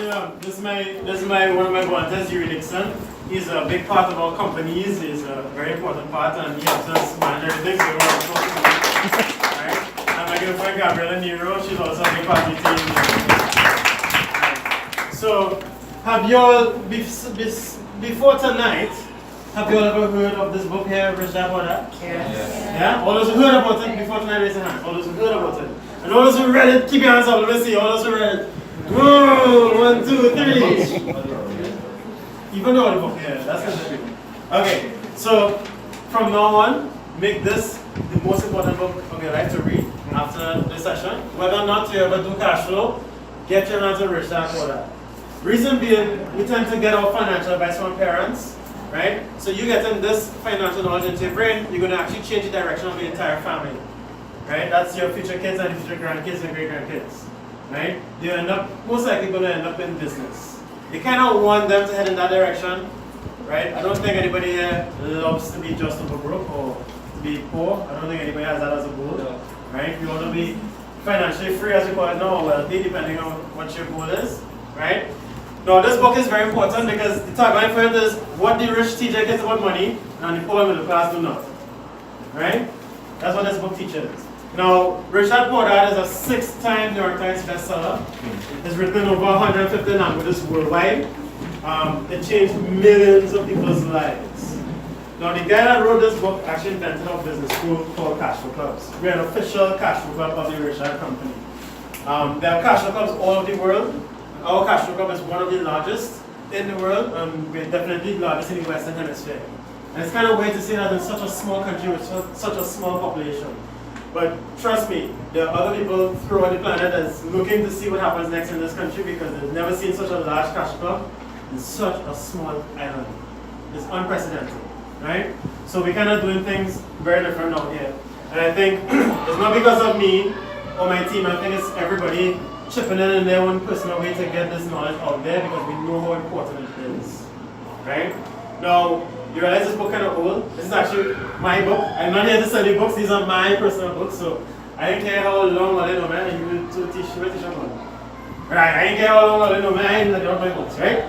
this is one of my volunteers, Yuri Dickson. He's a big part of our companies. He's a very important part, and he helps us manage everything. So we're supposed to do, right? And my good friend Gabriella Nero, she's also a big part of the team. Right. So, have you all before tonight? Have you all ever heard of this book here, Rich Dad Poor Dad? Yes. Yeah. All those who heard about it before tonight, raise your hand. All those who heard about it, and all those who read it, keep your hands up. Let me see. All those who read it. Whoa, 1, 2, 3. Even though the book, yeah, that's the thing. Okay, so from now on, make this the most important book of your life to read after this session. Whether or not you ever do cash flow, get your hands on Rich Dad Poor Dad. Reason being, we tend to get our financial advice from parents, right? So you getting this financial knowledge into your brain, you're going to actually change the direction of the entire family, right? That's your future kids and future grandkids and great-grandkids. Right? You end up, most likely going to end up in business. You kind of want them to head in that direction, right? I don't think anybody here loves to be just over broke or to be poor. I don't think anybody has that as a goal, right? You want to be financially free, as we call it now, or wealthy, depending on what your goal is, right? Now, this book is very important because the tagline for it is, what the rich teach their kids about money, and the poor middle class do not, right? That's what this book teaches. Now, Rich Dad Poor Dad is a 6-time New York Times bestseller. It's written in over 150 languages worldwide. It changed millions of people's lives. Now, the guy that wrote this book actually invented a business school called Cash Flow Clubs. We're an official cash flow club of the Rich Dad Company. There are cash flow clubs all over the world. Our cash flow club is one of the largest in the world, and we're definitely the largest in the Western Hemisphere. And it's kind of weird to see that in such a small country with such a small population. But trust me, there are other people throughout the planet that's looking to see what happens next in this country because they've never seen such a large cash club in such a small island. It's unprecedented, right? So we're kind of doing things very different out here. And I think it's not because of me or my team, I think it's everybody chipping in their own personal way to get this knowledge out there because we know how important it is, right? Now, you realize this book kind of old? This is actually my book. I'm not here to sell you books. These are my personal books. So I don't care how long I know, man. You will teach me. Right? I don't care how long I know, man. I ain't looking at my books, right?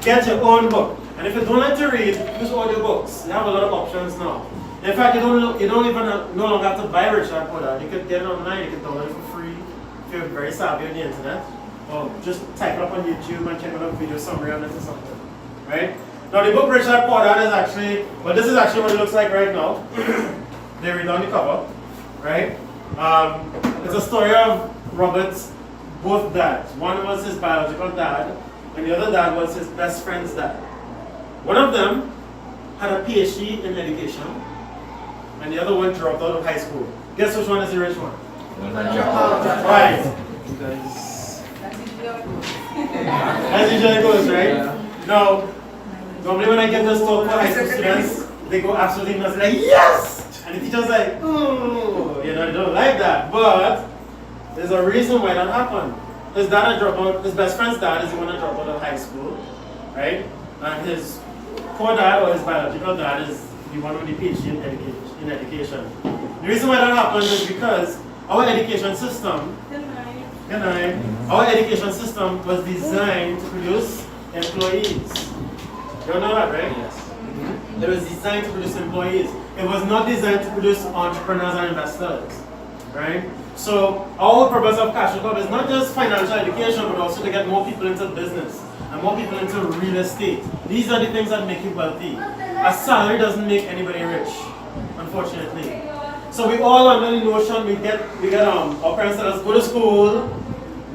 Get your own book. And if you don't like to read, use audiobooks. You have a lot of options now. In fact, you don't even no longer have to buy Rich Dad Poor Dad. You could get it online. You can download it for free if you're very savvy on the internet. Or just type it up on YouTube and check out a video summary on it or something, right? Now the book Rich Dad Poor Dad is actually, well, this is actually what it looks like right now. They read on the cover, right? It's a story of Robert's both dads. One was his biological dad, and the other dad was his best friend's dad. One of them had a PhD in education, and the other one dropped out of high school. Guess which one is the rich one? Right. As usually goes, right? Yeah. Now, normally when I give this talk to high school students, they go absolutely nuts, like, yes! And the teacher's like, oh, you know, they don't like that. But there's a reason why that happened. His dad had dropped out, his best friend's dad is the one that dropped out of high school, right? And his poor dad, or his biological dad, is the one with the PhD in education. The reason why that happened is because our education system, our education system was designed to produce employees. You know that, right? Yes. Mm-hmm. It was designed to produce employees. It was not designed to produce entrepreneurs and investors, right? So our purpose of Cash Flow Club is not just financial education, but also to get more people into business and more people into real estate. These are the things that make you wealthy. A salary doesn't make anybody rich, unfortunately. So we all under the notion we get our parents tell us go to school,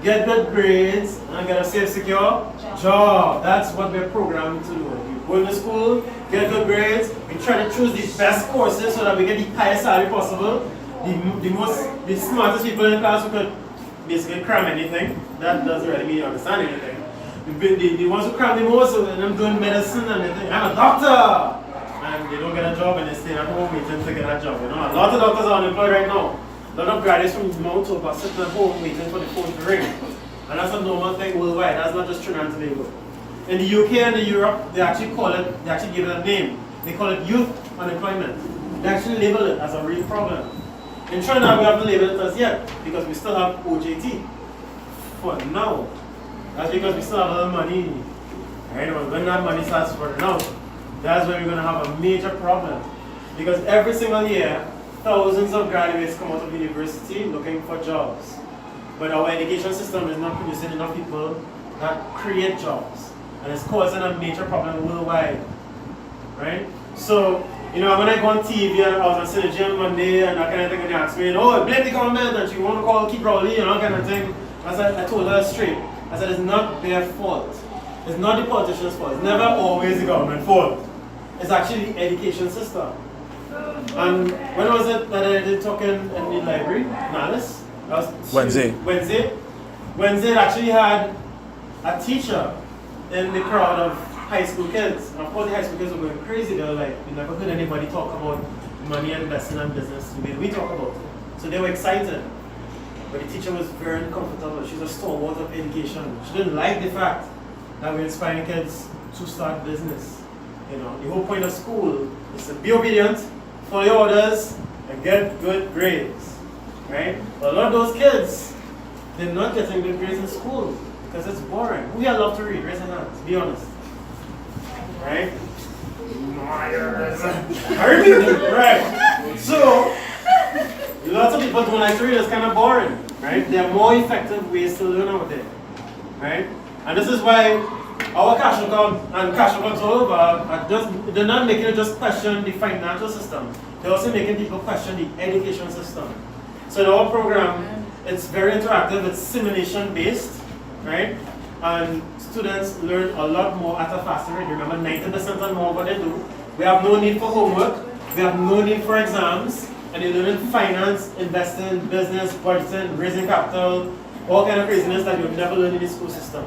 get good grades, and get a safe, secure job. That's what we're programmed to do. You go to school, get good grades, we try to choose the best courses so that we get the highest salary possible. The smartest people in class who could basically cram anything. That doesn't really mean you understand anything. The ones who cram the most, and I'm doing medicine and they think, I'm a doctor! And they don't get a job and they stay at home waiting to get a job. You know, a lot of doctors are unemployed right now. A lot of graduates from Mount Hope are sitting at home waiting for the phone to ring. And that's a normal thing worldwide. That's not just Trinidad and Tobago. In the UK and the Europe, they actually give it a name. They call it youth unemployment. They actually label it as a real problem. In Trinidad, we haven't labeled it as yet because we still have OJT for now. That's because we still have a lot of money. Right? When that money starts running out, that's when we're going to have a major problem. Because every single year, thousands of graduates come out of university looking for jobs. But our education system is not producing enough people that create jobs. And it's causing a major problem worldwide. Right? So, when I go on TV and I was on Synergy on Monday and that kind of thing, and they ask me, oh, blame the government and you want to call Keep Rowley and that kind of thing. I told her straight. I said, it's not their fault. It's not the politicians' fault. It's never always the government's fault. It's actually the education system. And when was it that I did talking in the library? Malice? Wednesday. Wednesday actually had a teacher in the crowd of high school kids. And of course the high school kids were going crazy. They were like, we never heard anybody talk about money and investing and business the way we talk about it. So they were excited. But the teacher was very uncomfortable. She's a stalwart of education. She didn't like the fact that we're inspiring kids to start business. The whole point of school is to be obedient, follow your orders, and get good grades. Right? But a lot of those kids, they're not getting good grades in school because it's boring. Who here love to read? Raise your hands. Be honest. Right? Right. So, lots of people don't like to read. It's kind of boring. Right? There are more effective ways to learn out there. Right? And this is why our cash club and cash clubs all over they're not making it just question the financial system. They're also making people question the education system. So in our program, it's very interactive, it's simulation based, right? And students learn a lot more at a faster rate. Remember, 90% and more of what they do. We have no need for homework, we have no need for exams, and they learn finance, investing, business, budgeting, raising capital, all kind of craziness that you've never learned in the school system.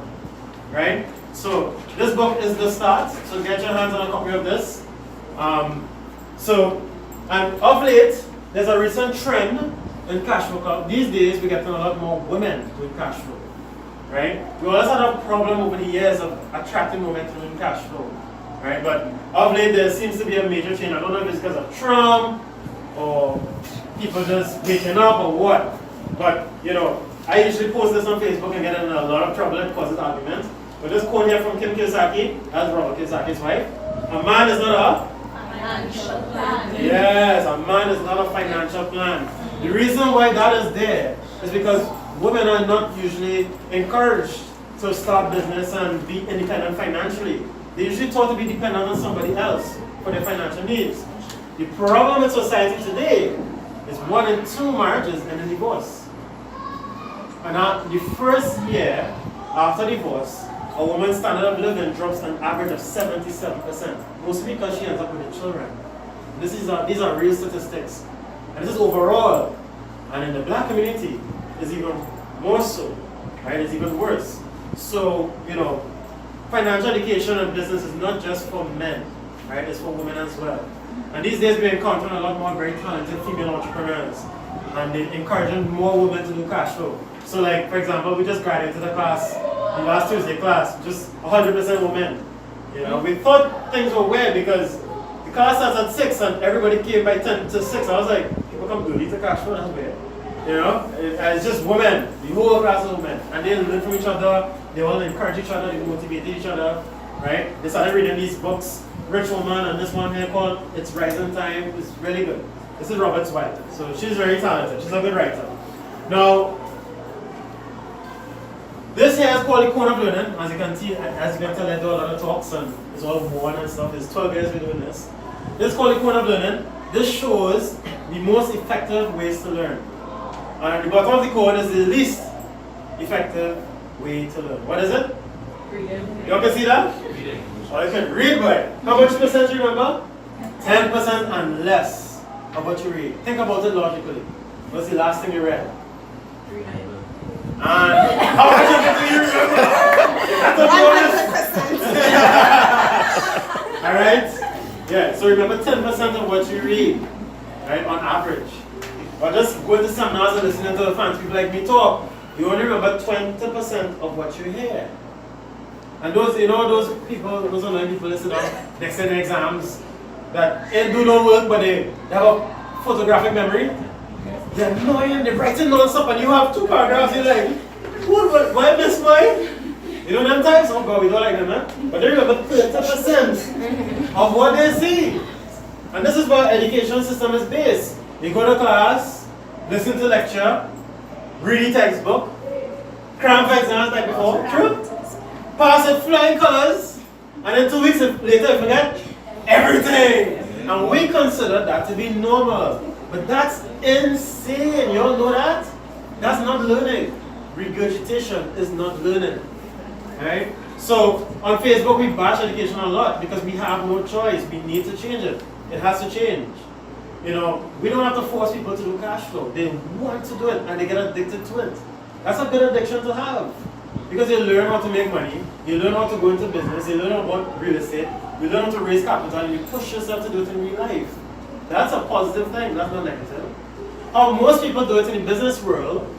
Right? So this book is the start. So get your hands on a copy of this. And of late, there's a recent trend in cash flow. These days, we're getting a lot more women doing cash flow. Right? We always had a problem over the years of attracting women to doing cash flow. Right? But of late, there seems to be a major change. I don't know if it's because of Trump or people just waking up or what. But I usually post this on Facebook and get in a lot of trouble and causes arguments. But this quote here from Kim Kiyosaki, that's Robert Kiyosaki's wife. A man is not a financial plan. Yes, a man is not a financial plan. The reason why that is there is because women are not usually encouraged to start business and be independent financially. They're usually taught to be dependent on somebody else for their financial needs. The problem in society today is 1 in 2 marriages and a divorce. And the first year after divorce, a woman's standard of living drops an average of 77%, mostly because she ends up with the children. These are real statistics. And this is overall. And in the black community, it's even more so. Right? It's even worse. So, financial education and business is not just for men. Right? It's for women as well. And these days we're encountering a lot more very talented female entrepreneurs. And they're encouraging more women to do cash flow. So like, for example, we just graduated a class, the last Tuesday class, just 100% women. We thought things were weird because the class starts at 6 and everybody came by 10 to 6. I was like, people come early to cash flow, that's weird. It's just women, the whole class of women. And they learn from each other, they all encourage each other, they motivate each other, right? They started reading these books, Rich Woman, and this one here called It's Rising Time. It's really good. This is Robert's wife, so she's very talented, she's a good writer. Now, this here is called the Cone of Learning. As you can see, as you can tell, I do a lot of talks and it's all one and stuff. There's 12 years we're doing this. This is called the Cone of Learning. This shows the most effective ways to learn. And the bottom of the cone is the least effective way to learn. What is it? Reading. You all can see that? Reading. Oh, you can read, boy. How much percent do you remember? 10% and less of what you read. Think about it logically. What's the last thing you read? And how much of it do you remember? That's a bonus. Alright? Yeah, so remember 10% of what you read, right, on average. Or just go to seminars and listening to the fans, people like me talk. You only remember 20% of what you hear. And those, those people, those online people listen up, they send exams that they do no work, but they have a photographic memory. They're annoying, they're writing non-stop, and you have 2 paragraphs, you're like, why miss mine? German types, oh God, we don't like them, man. But they remember 30% of what they see. And this is where education system is based. You go to class, listen to lecture, read textbook, cram for exams like before, true? Pass with flying colors, and then 2 weeks later you forget everything. And we consider that to be normal. But that's insane. You all know that? That's not learning. Regurgitation is not learning. Right? So on Facebook we bash education a lot because we have no choice. We need to change it. It has to change. You know, we don't have to force people to do cash flow. They want to do it and they get addicted to it. That's a good addiction to have. Because you learn how to make money, you learn how to go into business, you learn about real estate, you learn how to raise capital, and you push yourself to do it in real life. That's a positive thing, that's not negative. How most people do it in the business world,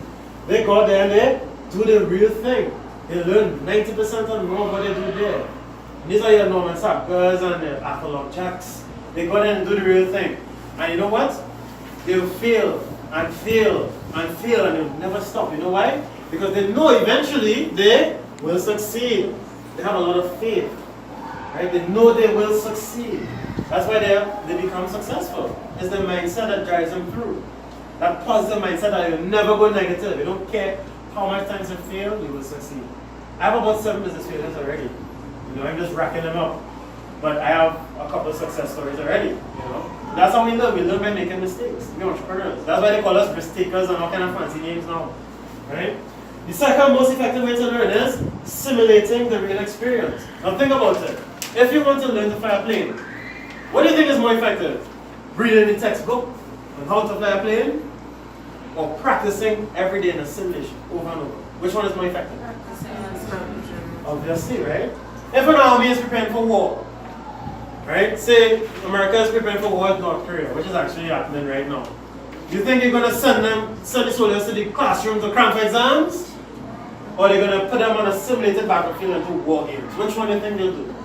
they go there and they do the real thing. They learn 90% and more of what they do there. And these are your Norman Sackers and the Apple Jacks. They go there and do the real thing. And you know what? They'll fail and fail and fail and they'll never stop. You know why? Because they know eventually they will succeed. They have a lot of faith. Right? They know they will succeed. That's why they become successful. It's the mindset that drives them through. That positive mindset that you'll never go negative. You don't care how much times you fail, you will succeed. I have about 7 business failures already. You know, I'm just racking them up. But I have a couple of success stories already. You know? That's how we learn. We learn by making mistakes. We're entrepreneurs. That's why they call us risk takers and all kind of fancy names now. Right? The second most effective way to learn is simulating the real experience. Now think about it. If you want to learn to fly a plane, what do you think is more effective? Reading the textbook on how to fly a plane, or practicing every day in a simulation over and over? Which one is more effective? Obviously, right? If an army is preparing for war, right? Say America is preparing for war with North Korea, which is actually happening right now. Do you think you're going to send the soldiers to the classrooms to cram for exams? Or they're going to put them on a simulated battlefield and do war games? Which one do you think they'll do?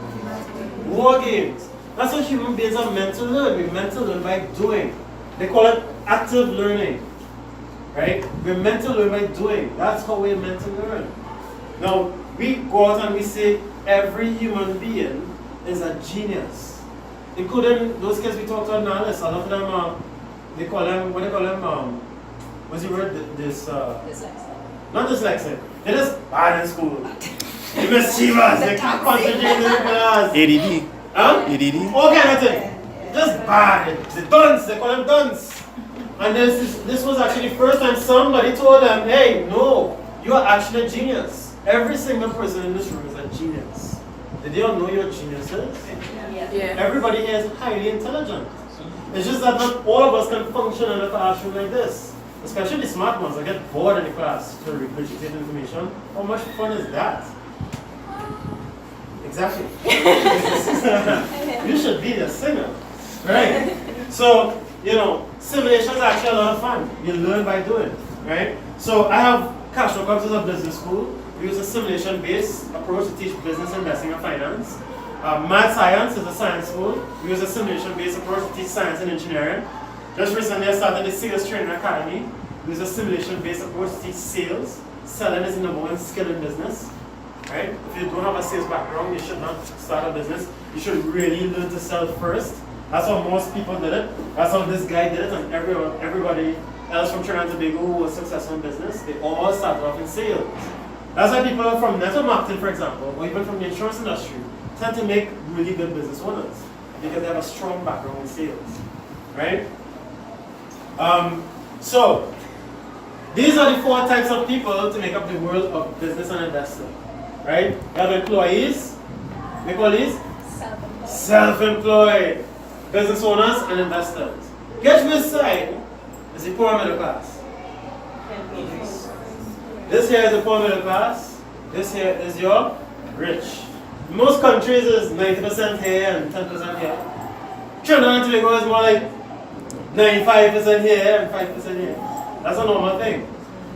War games. That's what human beings are meant to learn. We're meant to learn by doing. They call it active learning. Right? We're meant to learn by doing. That's how we're meant to learn. Now, we go out and we say every human being is a genius. Including those kids we talked about now, a lot of them they call them, what do they call them? What's the word? Dyslexic. Not dyslexic. They're just bad in school. They're mischievous. They can't concentrate in their class. ADD. Huh? ADD. All kind of thing. Just bad. They're dunce. They call them dunce. And this was actually the first time somebody told them, hey, no, you are actually a genius. Every single person in this room is a genius. Did you all know you're geniuses? Yeah. Everybody here is highly intelligent. It's just that not all of us can function in a classroom like this. Especially the smart ones that get bored in the class to regurgitate information. How much fun is that? Exactly. You should be a singer. Right? So, you know, simulation is actually a lot of fun. You learn by doing. Right? So I have Cashflow Clubs as a business school. We use a simulation-based approach to teach business, investing, and finance. Math Science is a science school. We use a simulation-based approach to teach science and engineering. Just recently I started the Sales Training Academy. We use a simulation-based approach to teach sales. Selling is the number one skill in business. Right? If you don't have a sales background, you should not start a business. You should really learn to sell first. That's how most people did it. That's how this guy did it, and everybody else from Trinidad and Tobago who was successful in business, they all started off in sales. That's why people from network marketing, for example, or even from the insurance industry, tend to make really good business owners because they have a strong background in sales, right? So, these are the 4 types of people to make up the world of business and investing, right? We have employees, we call these self-employed, business owners and investors. Guess which side is the poor middle class? This here is the poor middle class, this here is your rich. Most countries is 90% here and 10% here. Trinidad and Tobago is more like 95% here and 5% here. That's a normal thing.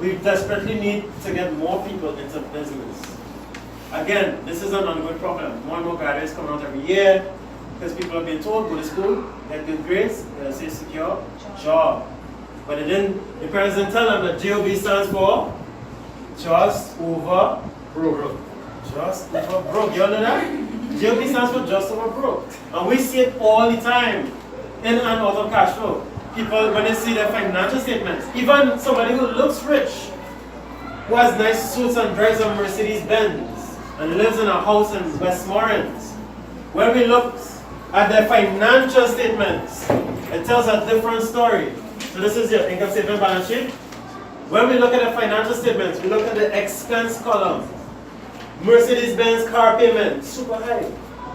We desperately need to get more people into business. Again, this is an ongoing problem. More and more graduates coming out every year because people are being told, go to school, get good grades, get a safe, secure job. But the parents didn't tell them that JOB stands for just over broke. Just over broke. You all know that? JOB stands for just over broke. And we see it all the time in and out of cash flow. People, when they see their financial statements, even somebody who looks rich, who has nice suits and drives a Mercedes Benz and lives in a house in Westmoreland, when we look at their financial statements, it tells a different story. So this is your income statement balance sheet. When we look at the financial statements, we look at the expense column. Mercedes-Benz car payment, super high.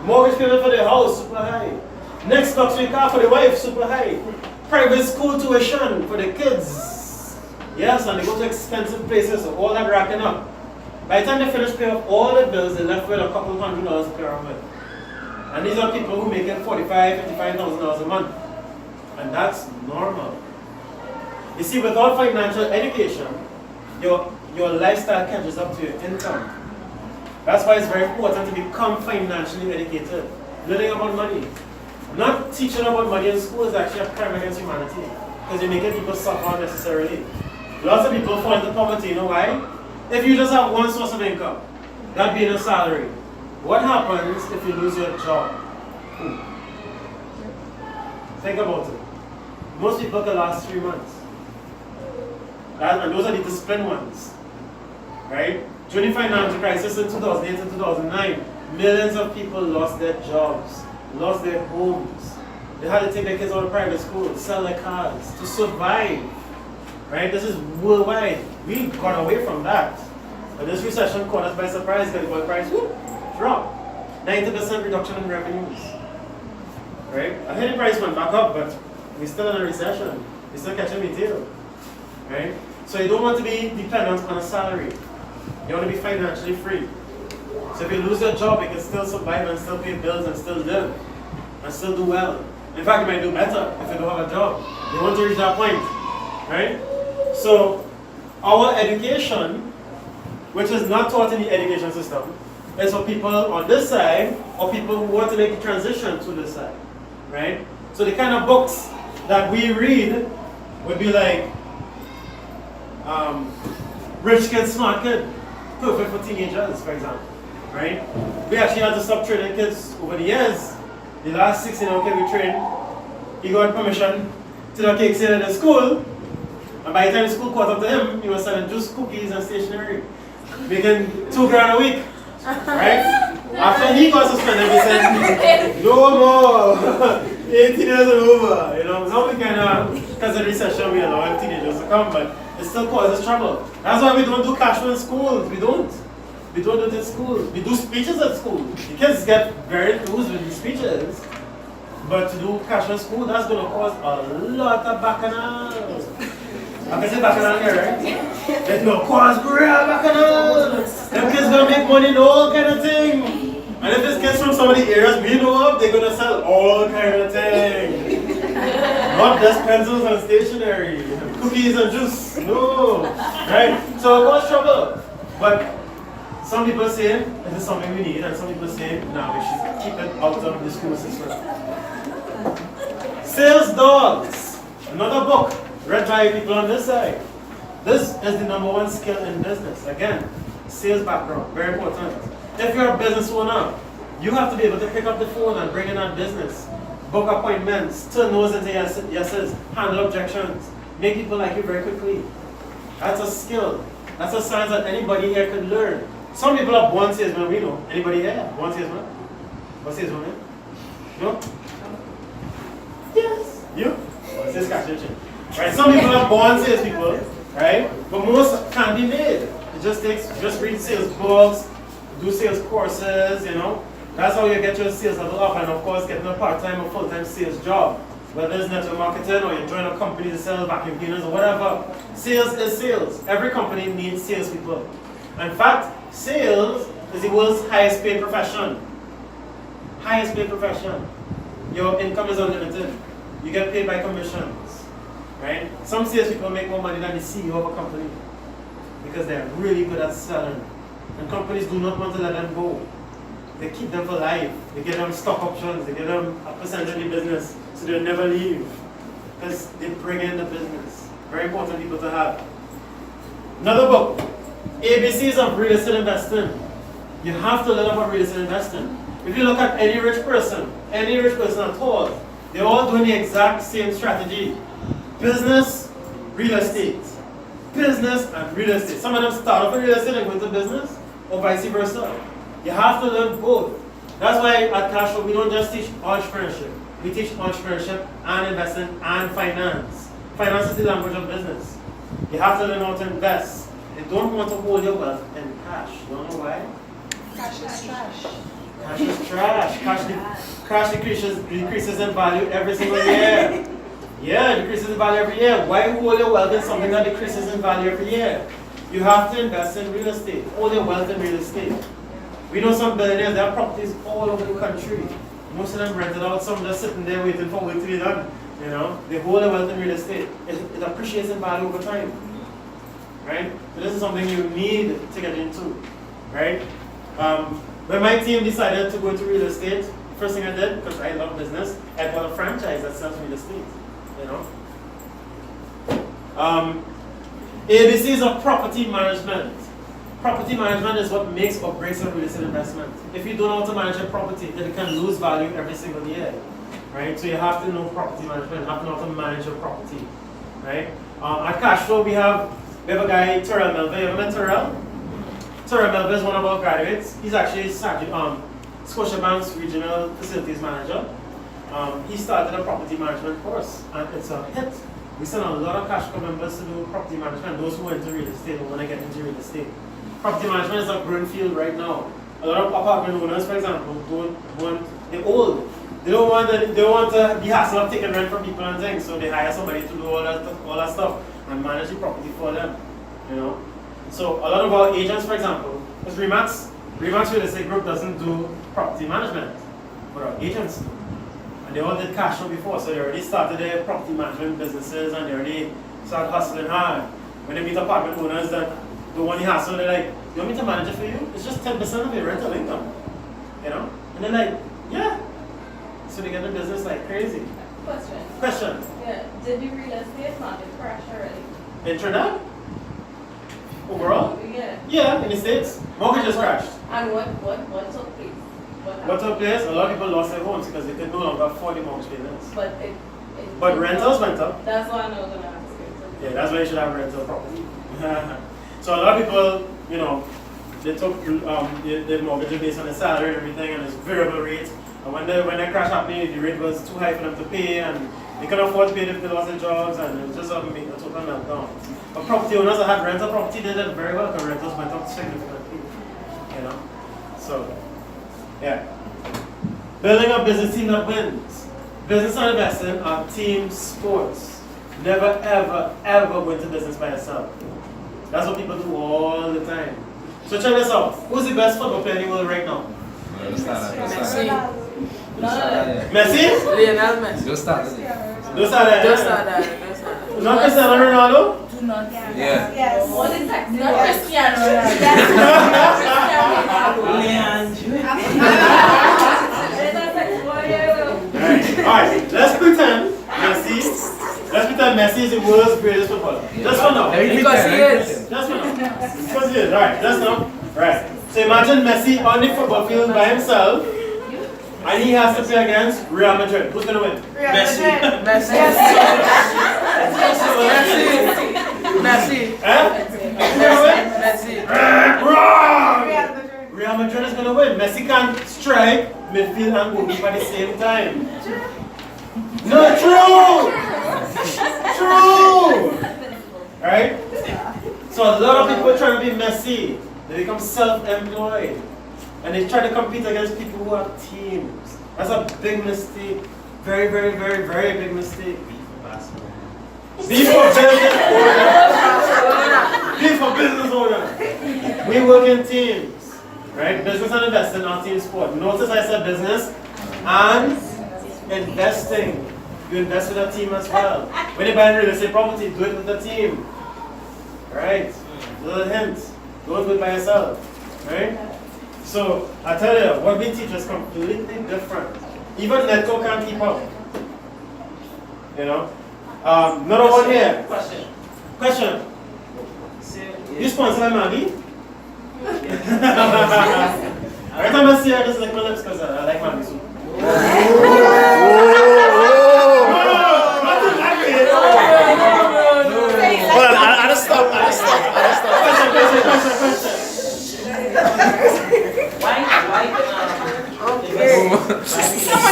Mortgage payment for the house, super high. Next luxury car for the wife, super high. Private school tuition for the kids. Yes, and they go to expensive places, so all that racking up. By the time they finish paying off all the bills, they're left with a couple $100 to pay around with. And these are people who make it $45,000, $55,000 a month. And that's normal. You see, without financial education, your lifestyle catches up to your income. That's why it's very important to become financially educated. Learning about money. Not teaching about money in school is actually a crime against humanity. Because you're making people suffer unnecessarily. Lots of people fall into poverty, you know why? If you just have one source of income, that being a salary, what happens if you lose your job? Think about it. Most people can last 3 months. And those are the disciplined ones. Right? During the financial crisis in 2008 and 2009, millions of people lost their jobs, lost their homes. They had to take their kids out of private school, sell their cars to survive. Right? This is worldwide. We got away from that. But this recession caught us by surprise because the oil price dropped. 90% reduction in revenues. Right? I think the price went back up, but we're still in a recession. We're still catching the tail. Right? So you don't want to be dependent on a salary. You want to be financially free. So if you lose your job, you can still survive and still pay bills and still live and still do well. In fact, you might do better if you don't have a job. You want to reach that point. Right? So our education, which is not taught in the education system, is for people on this side or people who want to make the transition to this side. Right? So the kind of books that we read would be like Rich Kid, Smart Kid, perfect for teenagers, for example. Right? We actually had to stop training kids over the years. The last 16-year-old kid we trained, he got permission to do cake sale at the school, and by the time the school caught up to him, he was selling juice, cookies, and stationery, making $2,000 a week. Right? After he got suspended, we said, no more. 18 years and over. You know, now we kind of, because of the recession, we allow teenagers to come, but it still causes trouble. That's why we don't do cash flow in schools. We don't. We don't do it in schools. We do speeches at school. The kids get very enthused with the speeches, but to do cash flow in school, that's going to cause a lot of bacchanal. I can say bacchanal here, right? It's going to cause real bacchanal. Them kids going to make money in all kind of thing. And if it's kids from some of the areas we know of, they're going to sell all kind of things. Not just pencils and stationery, cookies and juice. No. Right? So it was trouble. But some people say it is something we need, and some people say, no, we should keep it out of the school system. Sales Dogs. Another book read by people on this side. This is the #1 skill in business. Again, sales background, very important. If you're a business owner, you have to be able to pick up the phone and bring in that business, book appointments, turn no's into yeses, handle objections, make people like you very quickly. That's a skill. That's a science that anybody here could learn. Some people are born salesmen, we know. Anybody here? Born salesman? What salesman? No? Yes. You? Oh, sales cashier. Right? Some people are born salespeople, right? But most can be made. It just takes, just read sales books, do sales courses, you know. That's how you get your sales level up, and of course getting a part-time or full-time sales job. Whether it's network marketing or you join a company to sell vacuum cleaners or whatever. Sales is sales. Every company needs salespeople. In fact, sales is the world's highest paid profession. Highest paid profession. Your income is unlimited. You get paid by commissions. Right? Some salespeople make more money than the CEO of a company because they're really good at selling. And companies do not want to let them go. They keep them for life. They give them stock options. They give them a percentage of the business so they'll never leave because they bring in the business. Very important people to have. Another book, ABCs of Real Estate Investing. You have to learn about real estate investing. If you look at any rich person at all, they're all doing the exact same strategy. Business, real estate. Business and real estate. Some of them start off in real estate and go into business, or vice versa. You have to learn both. That's why at Cashflow we don't just teach entrepreneurship. We teach entrepreneurship and investing and finance. Finance is the language of business. You have to learn how to invest. You don't want to hold your wealth in cash. You don't know why? Cash is trash. Cash is trash. Cash decreases in value every single year. Yeah, it decreases in value every year. Why hold your wealth in something that decreases in value every year? You have to invest in real estate. Hold your wealth in real estate. We know some billionaires, they have properties all over the country. Most of them rented out, some just sitting there waiting for work to be done. You know, they hold their wealth in real estate. It appreciates in value over time. Right? So this is something you need to get into. Right? When my team decided to go into real estate, first thing I did, because I love business, I bought a franchise that sells real estate. You know? ABCs of property management. Property management is what makes or breaks a real estate investment. If you don't know how to manage a property, then it can lose value every single year. Right? So you have to know property management, you have to know how to manage your property. Right? At Cashflow we have a guy, Terrell Melville. You ever met Terrell? Terrell Melville is one of our graduates. He's actually Scotiabank's regional facilities manager. He started a property management course and it's a hit. We send a lot of Cashflow members to do property management, those who are into real estate or want to get into real estate. Property management is a growing field right now. A lot of apartment owners, for example, they're old. They don't want to be hassle of taking rent from people and things, so they hire somebody to do all that stuff and manage the property for them. You know. So a lot of our agents, for example, because Remax Real Estate Group doesn't do property management, but our agents do. And they all did cash flow before, so they already started their property management businesses and they already started hustling hard. When they meet apartment owners that don't want the hassle, they're like, you want me to manage it for you? It's just 10% of your rental income. You know? And they're like, yeah. So they get the business like crazy. Question. Yeah. Did the real estate market crash already? In Trinidad? Overall? Yeah. Yeah, in the States. Mortgages crashed. And what took place? What took place? A lot of people lost their homes because they could no longer afford the mortgage payments. But rentals went up. That's why I know going to ask you. Yeah, that's why you should have rental property. So a lot of people, you know, they took the mortgage based on the salary and everything, and it's variable rates. And when the crash happened, the rate was too high for them to pay, and they couldn't afford to pay if they lost their jobs, and it was just a total meltdown. But property owners that had rental property did it very well because rentals went up significantly. You know, so yeah. Building a business team that wins. Business and investing are team sports. Never ever ever go into business by yourself. That's what people do all the time. So check this out. Who's the best football player in the world right now? Messi? Lionel Messi. Don't start that. Not Cristiano Ronaldo? Do not. Yeah. Yes. What is that? Not Cristiano Ronaldo. Alright, let's pretend Messi is the world's greatest footballer. Just for now. Because he is. Just for now. Because he is. Alright, just now. Right. So imagine Messi on the football field by himself, and he has to play against Real Madrid. Who's going to win? Messi. Wrong! Real Madrid is going to win. Messi can't strike, midfield, and goalkeeper at the same time. No, true! Right? So a lot of people try to be Messi. They become self-employed. And they try to compete against people who have teams. That's a big mistake. Very, very, very, very big mistake. Be for business owner. Be for business owner. We work in teams. Right? Business and investing are team sport. Notice I said business and investing. You invest with a team as well. When you buy real estate property, do it with a team. Right? Little hint. Don't do it by yourself. Right? So, I tell you, what we teach is completely different. Even Netco can't keep up. You know? Another one here. Question. You sponsored by Maggie? see I just like my lips because I like my soup. No, not to like it. Hold on, I just stop.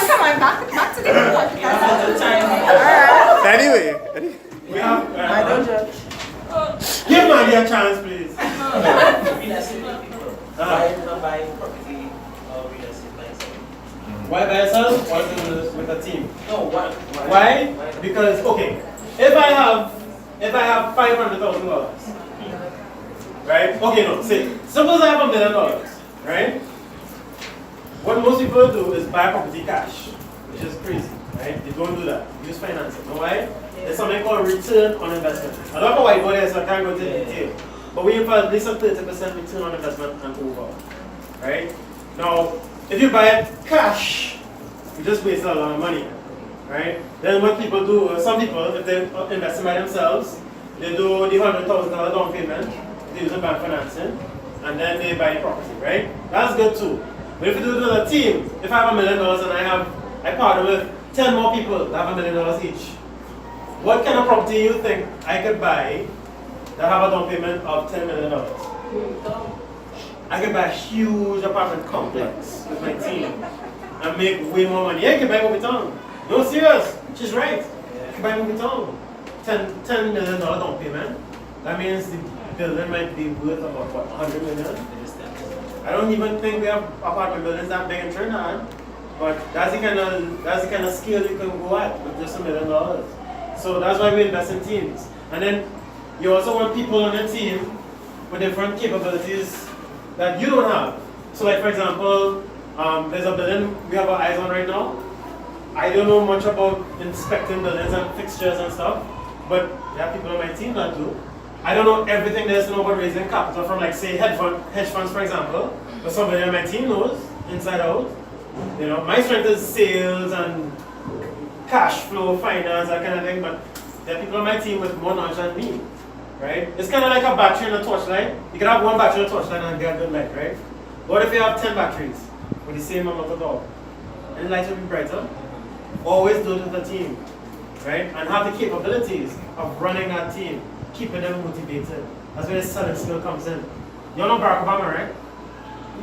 Come on, back to the podcast. Anyway. We have, I don't judge. give Mandy a chance, please. Buy property or real estate by itself. Why by yourself or with a team? No, Why? Because okay, if I have $500,000, right? Okay, no. Say suppose I have $1 million, right? What most people do is buy property cash, which is crazy, right? They don't do that. Use financing. You know why? There's something called return on investment. I don't know why I go there, so I can't go into detail. But we have at least a 30% return on investment and over, right? Now, if you buy it cash, you just waste a lot of money, right? Then what people do, some people, if they're investing by themselves, they do the $100,000 down payment, they use a bank financing, and then they buy the property, right? That's good too. But if you do it with a team, if I have $1 million and I partner with 10 more people that have $1 million each, what kind of property you think I could buy that have a down payment of $10 million? I could buy a huge apartment complex with my team and make way more money. Yeah, I can buy Movie Town. No, serious. She's right. I can buy Movie Town. $10 million down payment. That means the building might be worth about what, $100 million? I don't even think we have apartment buildings that big in Trinidad. But that's the kind of scale you can go at with just $1 million. So that's why we invest in teams. And then you also want people on your team with different capabilities that you don't have. So like for example, there's a building we have our eyes on right now. I don't know much about inspecting buildings and fixtures and stuff, but there are people on my team that do. I don't know everything there is to know about raising capital from like say hedge funds for example, but somebody on my team knows inside out. You know, my strength is sales and cash flow, finance, that kind of thing, but there are people on my team with more knowledge than me, right? It's kind of like a battery and a torchlight. You can have one battery and a torchlight and get good light, right? What if you have 10 batteries with the same amount of power? And the light will be brighter. Always do it with a team, right? And have the capabilities of running that team, keeping them motivated. That's where the selling skill comes in. You know Barack Obama, right?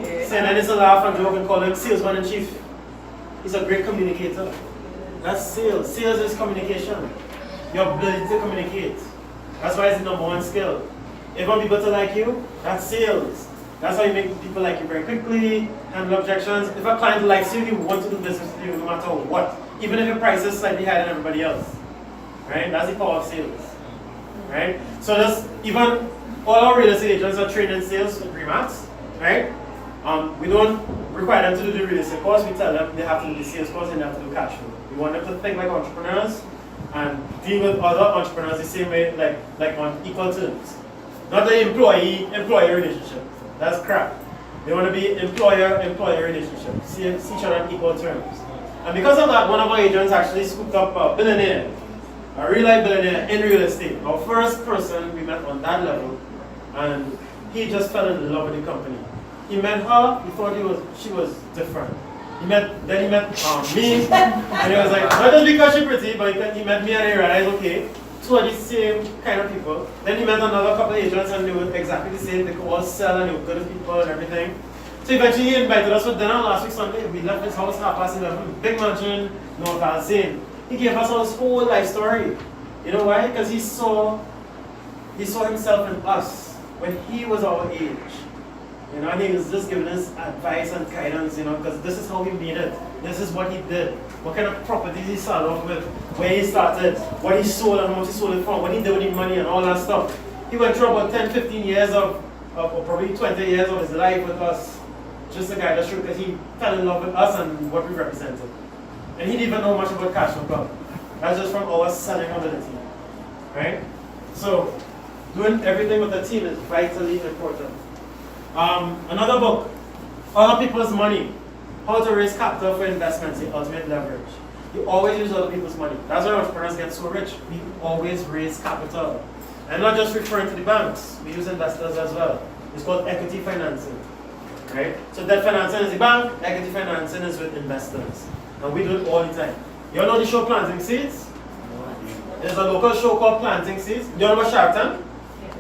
Yeah. Saying that it's a laugh and joke and call him salesman in chief. He's a great communicator. That's sales. Sales is communication. Your ability to communicate. That's why it's the #1 skill. If you want people to like you, that's sales. That's how you make people like you very quickly, handle objections. If a client likes you, he wants to do business with you no matter what. Even if your price is slightly higher than everybody else. Right? That's the power of sales. Right? So that's even all our real estate agents are trained in sales with remats. Right? We don't require them to do the real estate course. We tell them they have to do the sales course and they have to do cash flow. We want them to think like entrepreneurs and deal with other entrepreneurs the same way, like on equal terms. Not the employee-employee relationship. That's crap. They want to be employer-employee relationship. See each other on equal terms. And because of that, one of our agents actually scooped up a billionaire, a real life billionaire in real estate. Our first person we met on that level, and he just fell in love with the company. He met her, he thought she was different. Then he met me, and he was like, not just because she's pretty, but he met me and he realized, okay, two are the same kind of people. Then he met another couple of agents and they were exactly the same. They could all sell and they were good people and everything. So eventually he invited us for dinner last week Sunday. We left his house 11:30, big mansion, North Alzane. He gave us his whole life story. You know why? Because he saw himself in us when he was our age. You know, and he was just giving us advice and guidance, you know, because this is how he made it. This is what he did. What kind of properties he started off with, where he started, what he sold and how much he sold it from, what he did with the money and all that stuff. He went through about 10, 15 years or probably 20 years of his life with us. Just to guide us through because he fell in love with us and what we represented. And he didn't even know much about Cash Flow Club. That's just from our selling ability. Right? So, doing everything with the team is vitally important. Another book, Other People's Money, How to Raise Capital for Investments, the Ultimate Leverage. You always use other people's money. That's why entrepreneurs get so rich. We always raise capital. And not just referring to the banks, we use investors as well. It's called equity financing. right? So debt financing is the bank, equity financing is with investors. And we do it all the time. You all know the show Planting Seeds? There's a local show called Planting Seeds. Do you know about Shark Tank?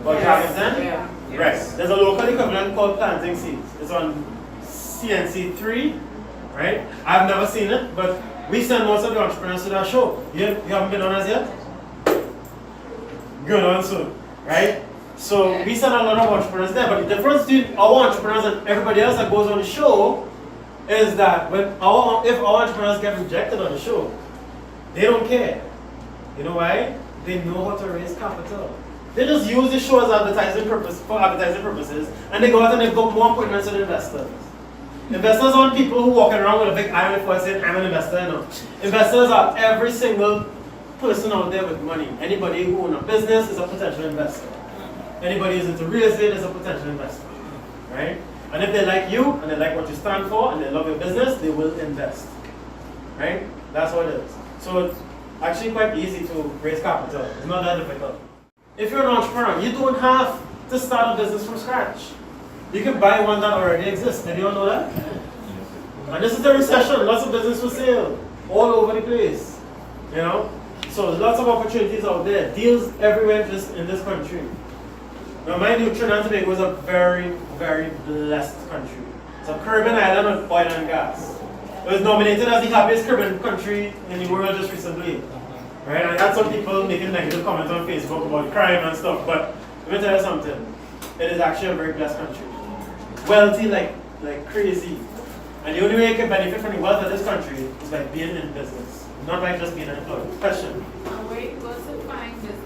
About Dragon's Den? Yeah. Right. There's a local equivalent called Planting Seeds. It's on CNC3, right? I've never seen it, but we send most of the entrepreneurs to that show. You haven't been on us yet? Going on soon, right? So we send a lot of entrepreneurs there, but the difference between our entrepreneurs and everybody else that goes on the show is that if our entrepreneurs get rejected on the show, they don't care. You know why? They know how to raise capital. They just use the show as for advertising purposes, and they go out and they book more appointments with investors. Investors aren't people who walking around with a big eye on the forehead saying, I'm an investor. No. Investors are every single person out there with money. Anybody who owns a business is a potential investor. Anybody who's into real estate is a potential investor. Right? And if they like you, and they like what you stand for, and they love your business, they will invest. Right? That's what it is. So it's actually quite easy to raise capital. It's not that difficult. If you're an entrepreneur, you don't have to start a business from scratch. You can buy one that already exists. Did you all know that? And this is the recession. Lots of business for sale. All over the place. You know? So lots of opportunities out there. Deals everywhere just in this country. Now mind you, Trinidad and Tobago is a very, very blessed country. It's a Caribbean island with oil and gas. It was nominated as the happiest Caribbean country in the world just recently. Right? I had some people making negative comments on Facebook about crime and stuff, but let me tell you something. It is actually a very blessed country. Wealthy like crazy. And the only way you can benefit from the wealth of this country is by being in business, not by just being an employee. Question? Wait, what's the buying businesses?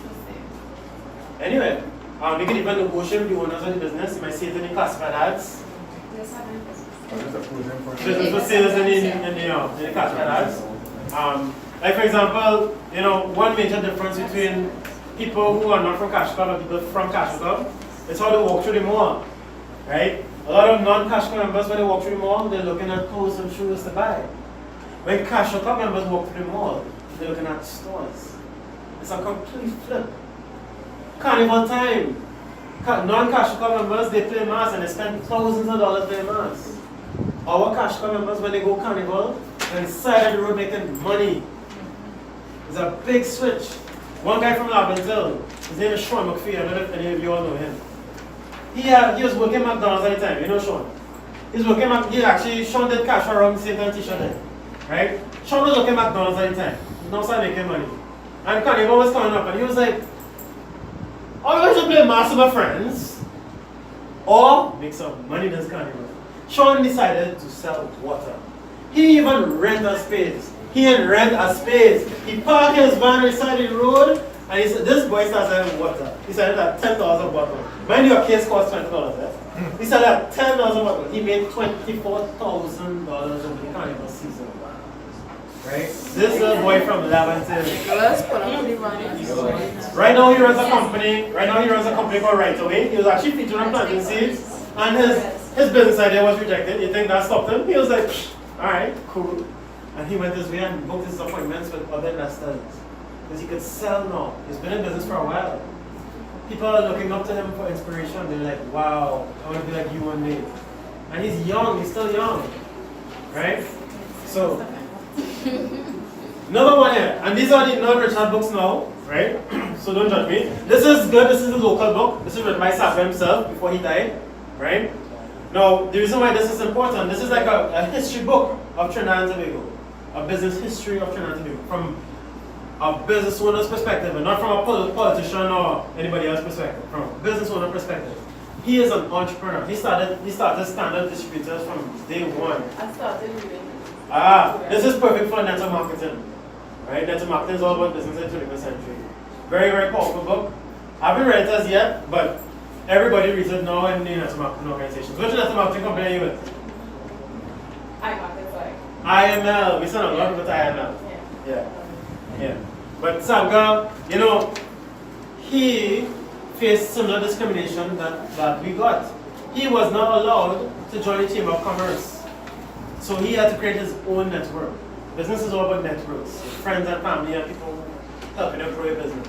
What's there? Anyway, we can even negotiate with the owners of the business. You might see it in the classified ads. Business for sales in the classified ads. Like for example, you know, one major difference between people who are not from Cash Club and people from Cash Club is how they walk through the mall, right? A lot of non-Cash Club members, when they walk through the mall, they're looking at clothes and shoes to buy. When Cash Club members walk through the mall, they're looking at stores. It's a complete flip. Carnival time. Non-Cash Club members, they play mass and they spend thousands of dollars playing mass. Our Cash Club members, when they go Carnival, they're inside of the road making money. It's a big switch. One guy from Laventille, his name is Sean McPhee. I don't know if any of you all know him. He was working at McDonald's at the time. You know Sean? Sean did cash around the same time Tisha did. Right? Sean was working at McDonald's at the time. Now started making money. And Carnival was coming up and he was like, I'm going to play mass with my friends or make some money in this Carnival. Sean decided to sell water. He even rent a space. He parked his van on the side of the road and he said, this boy starts selling water. He started at $10 a bottle. Mind you, a case costs $20, eh? He started at $10 a bottle. He made $24,000 over the Carnival season. Right? This little boy from Laventille. Right now he runs a company called Right Away. He was actually featured on Planting Seeds and his business idea was rejected. You think that stopped him? He was like, alright, cool. And he went his way and booked his appointments with other investors. Because he could sell now. He's been in business for a while. People are looking up to him for inspiration. They're like, wow, I want to be like you and me. And he's young, he's still young. Right? So, another one here. And these are the non-Richard books now. Right? So don't judge me. This is good, this is the local book. This is written by Sapper himself before he died. Right? Now, the reason why this is important, this is like a history book of Trinidad and Tobago. A business history of Trinidad and Tobago. From a business owner's perspective, and not from a politician or anybody else's perspective. From a business owner perspective. He is an entrepreneur. He started Standard Distributors from day one. I started reading. This is perfect for network marketing. Right? Network marketing is all about business in the 21st century. Very, very powerful book. I haven't read it as yet, but everybody reads it now in the network marketing organizations. Which network marketing company are you with? IML. We send a lot of it to IML. Yeah. But Samga, you know, he faced similar discrimination that we got. He was not allowed to join the Chamber of Commerce. So he had to create his own network. Business is all about networks. Friends and family and people helping him grow your business.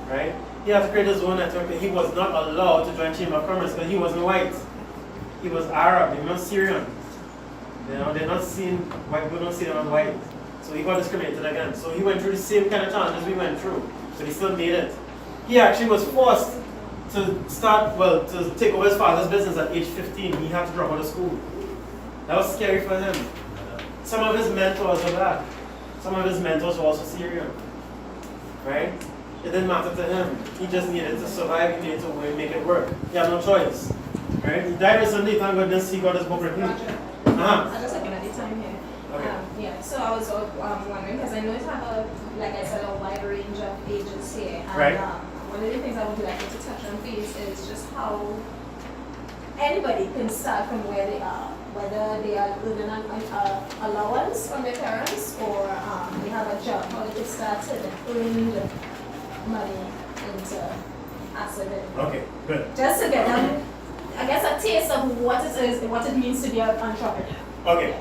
Right? He had to create his own network and he was not allowed to join Chamber of Commerce because he wasn't white. he was Arab, he was Syrian. You know, they're not seen, white people don't see them as white. So he got discriminated against. So he went through the same kind of challenges we went through. But he still made it. He actually was forced to take over his father's business at age 15. He had to drop out of school. That was scary for him. Some of his mentors were black. Some of his mentors were also Syrian. Right? It didn't matter to him. He just needed to survive. He needed to make it work. He had no choice. Right? He died recently. Thank goodness he got his book written. I'm just looking at the time here. Okay. Yeah, so I was wondering, because I know it have like I said, a wide range of ages here. And, Right. One of the things I would like you to touch on, please, is just how anybody can start from where they are, whether they are earning an allowance from their parents or they have a job, how they can start to earn money into asset. Okay, good. Just to get them, I guess, a taste of what it is, what it means to be an entrepreneur. Okay.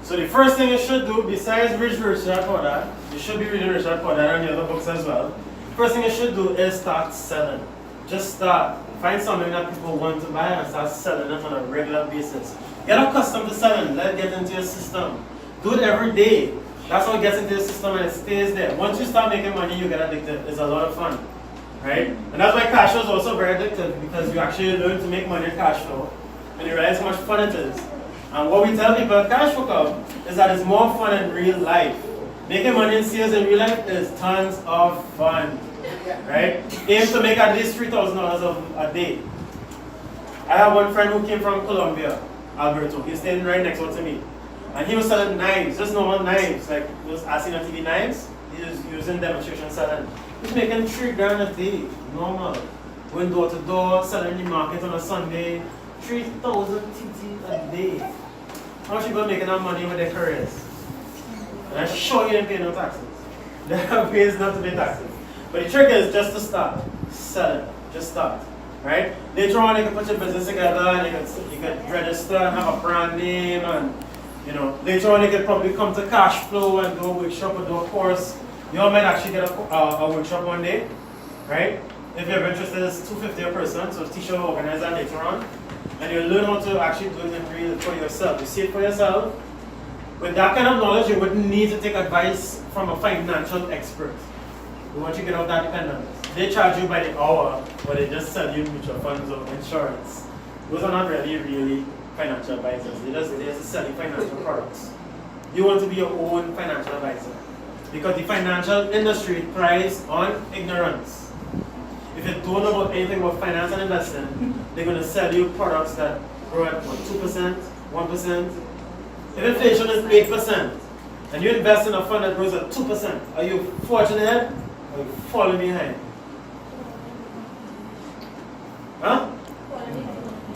So the first thing you should do, besides reading Richard Poddar, you should be reading Richard Poddar and the other books as well. First thing you should do is start selling. Just start. Find something that people want to buy and start selling it on a regular basis. Get accustomed to selling. Let it get into your system. Do it every day. That's how it gets into your system and it stays there. Once you start making money, you get addicted. It's a lot of fun. Right? And that's why cash flow is also very addictive, because you actually learn to make money in cash flow and you realize how much fun it is. And what we tell people at Cash Flow Club is that it's more fun in real life. Making money in sales in real life is tons of fun. Right? Aim to make at least $3,000 a day. I have one friend who came from Colombia, Alberto. He's staying right next door to me. And he was selling knives, just normal knives, like those Asina TV knives. He was using demonstration selling. He's making $3,000 a day, normal. Going door to door, selling in the market on a Sunday. 3,000 TT a day. How much people making that money with their careers? And I'm sure you didn't pay no taxes. There are ways not to pay taxes. But the trick is just to start. Sell it. Just start. Right? Later on you can put your business together and you can register and have a brand name, and later on you can probably come to Cash Flow and do a workshop or do a course. You all might actually get a workshop one day. Right? If you're interested, it's $250 a person, so the teacher will organize that later on. And you'll learn how to actually do it in real for yourself. You see it for yourself. With that kind of knowledge, you wouldn't need to take advice from a financial expert. We want you to get off that dependence. They charge you by the hour, but they just sell you mutual funds or insurance. Those are not really financial advisors. They just sell you financial products. You want to be your own financial advisor, because the financial industry thrives on ignorance. If you don't know about anything about finance and investing, they're going to sell you products that grow at 2%, 1%. If inflation is 8%, and you invest in a fund that grows at 2%, are you forging ahead or are you falling behind? Huh?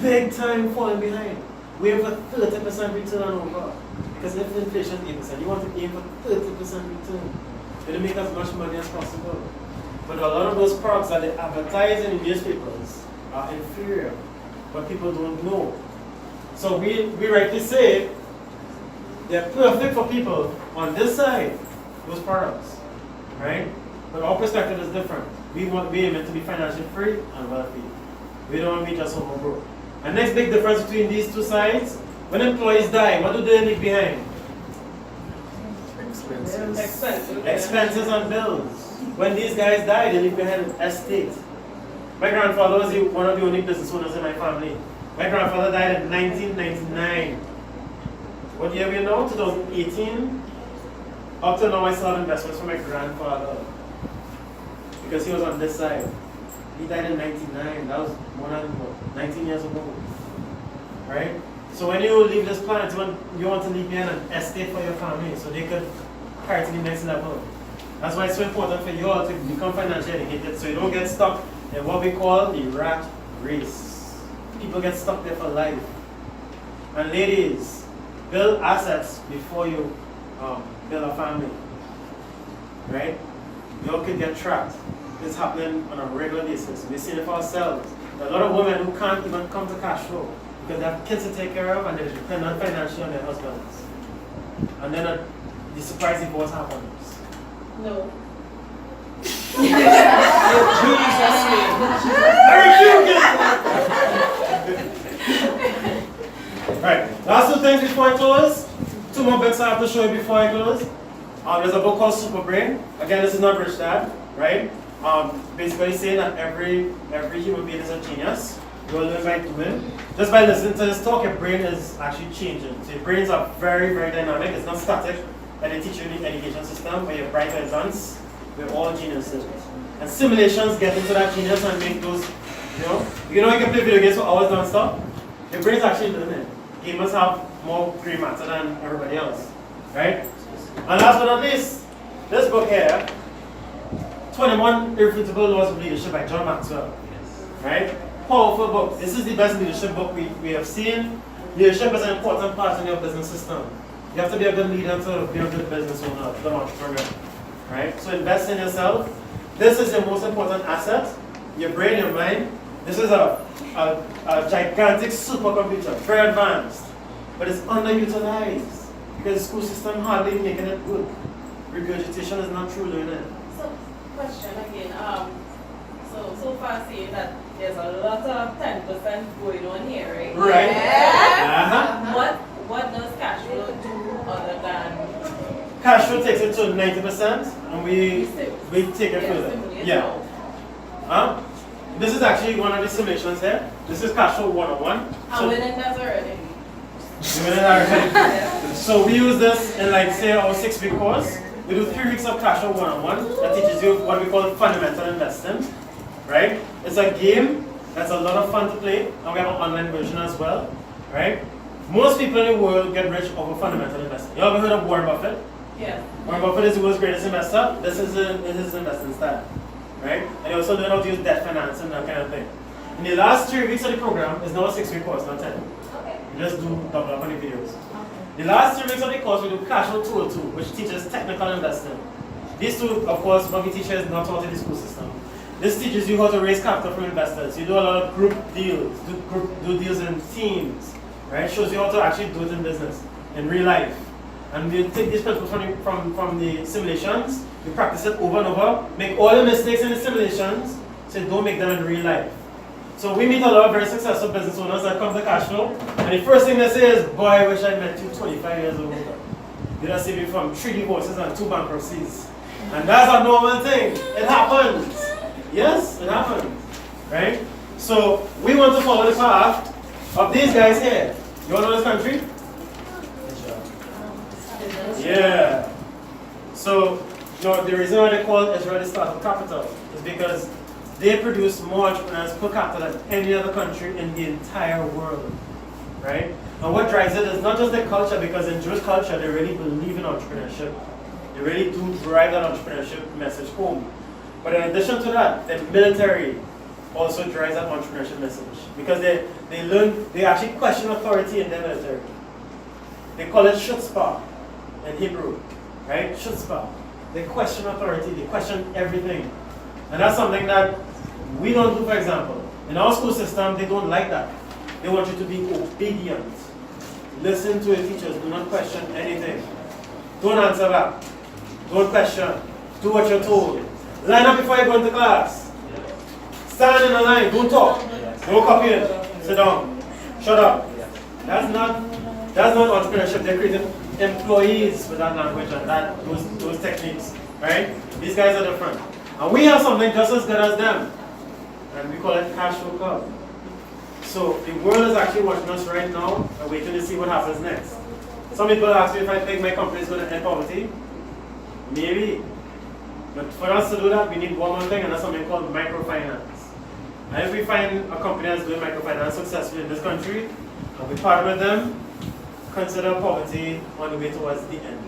Big time falling behind. We aim for 30% return over. Because if inflation is 8%, you want to aim for 30% return. It'll make as much money as possible. But a lot of those products that they advertise in the newspapers are inferior, but people don't know. So we rightly say they're perfect for people on this side, those products, right? But our perspective is different. We aim it to be financially free and wealthy. We don't want to be just overbroke. And next big difference between these two sides, when employees die, what do they leave behind? Expenses and bills. When these guys died, they leave behind an estate. My grandfather was one of the only business owners in my family. My grandfather died in 1999. What year are we now? 2018. Up to now, I still have investments for my grandfather, because he was on this side. He died in 99. That was more than 19 years ago. Right? So when you leave this planet, you want to leave behind an estate for your family, so they could carry to the next level. That's why it's so important for you all to become financially educated, so you don't get stuck in what we call the rat race. People get stuck there for life. And ladies, build assets before you build a family. Right? You all could get trapped. It's happening on a regular basis. We've seen it for ourselves. There are a lot of women who can't even come to cash flow because they have kids to take care of and they depend on financially on their husbands. And then the surprise divorce happens. No. Jesus name. I rebuke it! Right. Last two things before I close. Two more books I have to show you before I close. There's a book called Super Brain. Again, this is not Rich Dad, right? Basically saying that every human being is a genius. You will learn by doing. Just by listening to this talk, your brain is actually changing. So your brains are very, very dynamic. It's not static. And they teach you in the education system where you're bright and advanced. We're all geniuses. And simulations get into that genius and make those, you can play video games for hours non-stop. Your brain's actually learning. Gamers have more gray matter than everybody else, right? And last but not least, this book here, 21 Irrefutable Laws of Leadership by John Maxwell, right? Powerful book. This is the best leadership book we have seen. Leadership is an important part in your business system. You have to be a good leader to be a good business owner, a good entrepreneur, right? So invest in yourself. This is your most important asset, your brain, your mind. This is a gigantic supercomputer, very advanced, but it's underutilized because the school system hardly making it good. Regurgitation is not true learning. So, question again. So far saying that there's a lot of 10% going on here, right? Right. Yeah. What does cash flow do other than? Cash flow takes it to 90%, and we take it further. Yeah. This is actually one of the simulations here. This is cash flow 101. I'm winning that already. You winning that already? So we use this in say our 6-week course. We do 3 weeks of cash flow 101 that teaches you what we call fundamental investing. Right? It's a game that's a lot of fun to play, and we have an online version as well. Right? Most people in the world get rich over fundamental investing. You ever heard of Warren Buffett? Yeah. Warren Buffett is the world's greatest investor. This is his investing style. Right? And you also learn how to use debt finance and that kind of thing. In the last 3 weeks of the program, it's now a 6-week course, not 10. Okay. You just do double up on the videos. The last 3 weeks of the course, we do Cash Flow 202, which teaches technical investing. These two, of course, what we teach is not taught in the school system. This teaches you how to raise capital from investors. You do a lot of group deals, do deals in teams, right? Shows you how to actually do it in business, in real life. And we take these principles from the simulations, we practice it over and over, make all the mistakes in the simulations, so don't make them in real life. So we meet a lot of very successful business owners that come to cash flow, and the first thing they say is, boy, I wish I met you 25 years ago. You just see me from 3 divorces and 2 bankruptcies. And that's a normal thing. It happens. Yes, it happens. Right? So we want to follow the path of these guys here. You all know this country? Yeah. So, the reason why they call Israel the startup capital is because they produce more entrepreneurs per capita than any other country in the entire world. Right? And what drives it is not just their culture, because in Jewish culture they really believe in entrepreneurship. They really do drive that entrepreneurship message home. But in addition to that, the military also drives that entrepreneurship message. Because they actually question authority in their military. They call it chutzpah in Hebrew, right? Chutzpah. They question authority, they question everything. And that's something that we don't do, for example. In our school system, they don't like that. They want you to be obedient. Listen to your teachers, do not question anything. Don't answer back. Don't question. Do what you're told. Line up before you go into class. Stand in a line, don't talk. No copying. Sit down. Shut up. That's not entrepreneurship. They're creating employees with that language and those techniques. Right? These guys are different. And we have something just as good as them. And we call it Cash Flow Club. So the world is actually watching us right now and waiting to see what happens next. Some people ask me if I think my company is going to end poverty. Maybe. But for us to do that, we need one more thing, and that's something called microfinance. And if we find a company that's doing microfinance successfully in this country, and we partner with them, consider poverty on the way towards the end.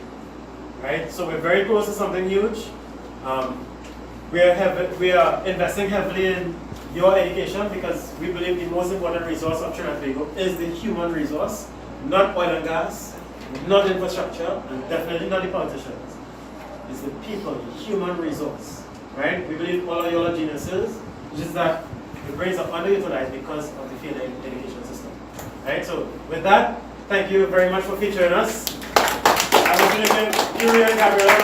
Right? So we're very close to something huge. We are investing heavily in your education because we believe the most important resource of Trinidad and Tobago is the human resource, not oil and gas, not infrastructure, and definitely not the politicians. It's the people, the human resource, right? We believe all of you are geniuses, just that the brains are underutilized because of the failed education system, right? So with that, thank you very much for featuring us. I was going to give Yuri and Gabriella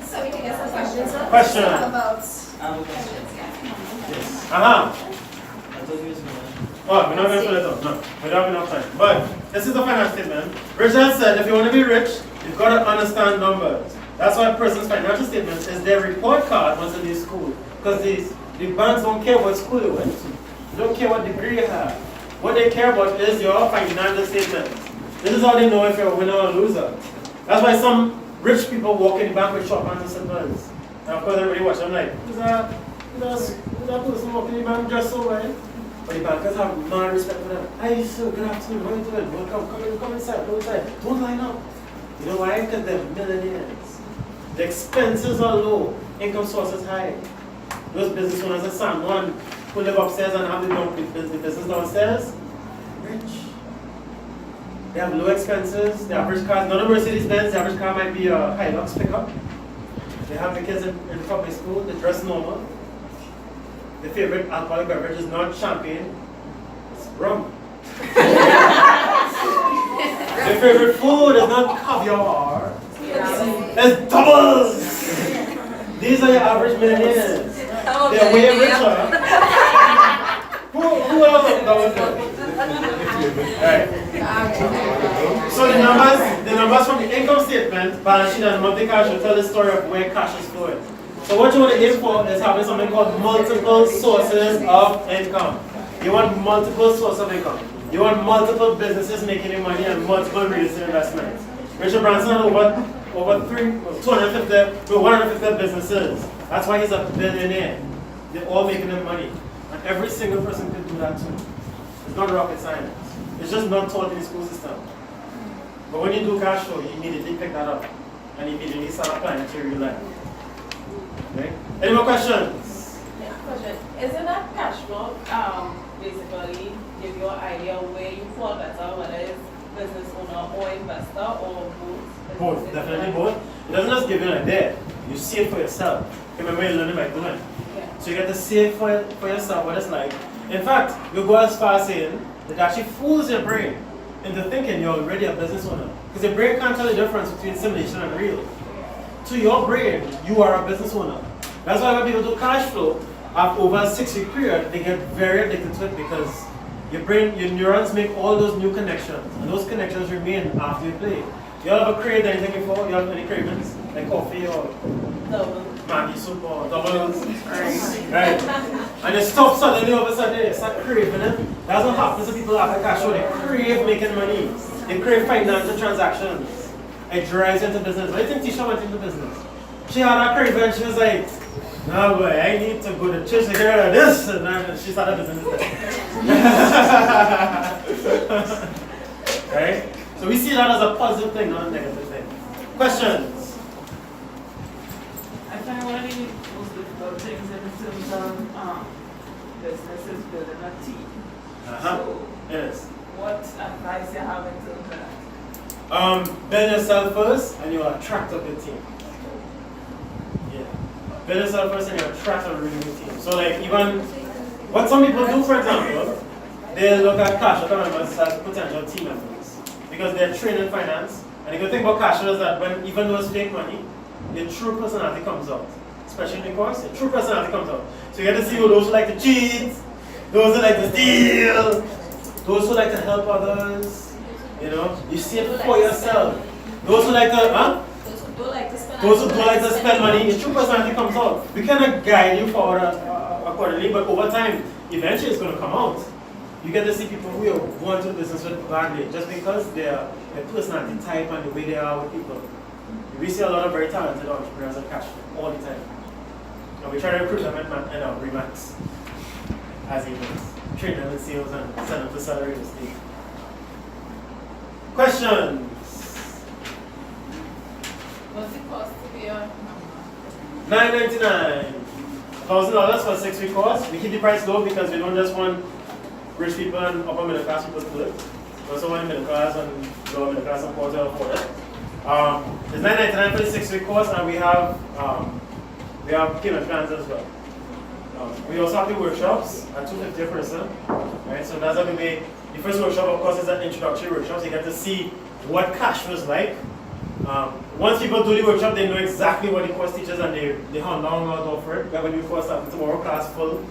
so we can get some questions. Question. About I have a question. Yes. Oh, we're not going to fill it out. No, we don't have enough time. But this is the financial statement. Richard said if you want to be rich, you've got to understand numbers. That's why a person's financial statement is their report card once they leave school. Because the banks don't care what school you went to. They don't care what degree you have. What they care about is your financial statement. This is how they know if you're a winner or a loser. That's why some rich people walk in the bank with short pants and slippers. And of course everybody watch them like, is that person walking in the bank dressed so well? But the bankers have mad respect for them. Hi sir, good afternoon, how are you doing? Welcome, come inside, come inside. Don't line up. You know why? Because they're millionaires. The expenses are low, income source is high. Those business owners at San Juan who live upstairs and have the business downstairs, rich. They have low expenses, the average car, not a Mercedes Benz, the average car might be a Hilux pickup. They have the kids in public school, they dress normal. The favorite alcoholic beverage is not champagne, it's rum. Their favorite food is not caviar, it's doubles. These are your average millionaires. They're way richer. Who else is doubles there? Alright. So the numbers from the income statement, balance sheet, and monthly cash will tell the story of where cash is flowing. So what you want to aim for is having something called multiple sources of income. You want multiple sources of income. You want multiple businesses making you money and multiple real estate investments. Richard Branson had over 150 businesses. That's why he's a billionaire. They're all making him money. And every single person can do that too. It's not rocket science. It's just not taught in the school system. But when you do cash flow, you immediately pick that up. And immediately start applying it to your real life. Okay? Any more questions? Yeah, question. Isn't that cash flow basically give you an idea where you fall better, whether it's business owner or investor or both? Both, definitely both. It doesn't just give you an idea. You see it for yourself. Remember, you're learning by doing. Yeah. So you get to see it for yourself what it's like. In fact, you go as far as saying it actually fools your brain into thinking you're already a business owner. Because your brain can't tell the difference between simulation and real. To your brain, you are a business owner. That's why when people do cash flow, over a 6-week period, they get very addicted to it because your brain, your neurons make all those new connections. And those connections remain after you play. You all ever craved anything before? You have any cravings? Like coffee or Maggi soup or doubles? Right. And you stop suddenly all of a sudden, you start craving it. That's what happens to people after cash flow. They crave making money. They crave financial transactions. It drives into business. Why do you think Tisha went into business? She had a craving and she was like, no boy, I need to go to church to get rid of this. And then she started business instead. Right? So we see that as a positive thing, not a negative thing. Questions? I find one of the most difficult things in terms of business is building a team. So, yes. what advice you have in terms of that? Build yourself first and you'll attract a good team. Yeah. Build yourself first and you'll attract a really good team. So like even what some people do, for example, they look at cash flow members as potential team members. Because they're trained in finance. And the good thing about cash flow is that when even though it's fake money, your true personality comes out. Especially in the course, your true personality comes out. So you get to see those who like to cheat, those who like to steal, those who like to help others. You know, you see it for yourself. Those who like to, Those who don't like to spend those who don't like to spend money, your true personality comes out. We cannot guide you forward accordingly, but over time, eventually it's going to come out. You get to see people who you want to do business with badly just because their personality type and the way they are with people. We see a lot of very talented entrepreneurs at cash flow all the time. And we try to recruit them at Remax as agents, train them in sales and send them to sell real estate. Questions? What's it cost to be a $9.99. $1,000 for a 6-week course. We keep the price low because we don't just want rich people and upper middle class people to do it. We also want middle class and lower middle class and poor to afford it. It's $9.99 for the 6-week course, and we have payment plans as well. We also have the workshops at $250 a person. Right? So that's going to be the first workshop. Of course, is an introductory workshop. So you get to see what cash was like. Once people do the workshop, they know exactly what the course teaches, and they hunt down how to offer it. We have a new course starting tomorrow, class full.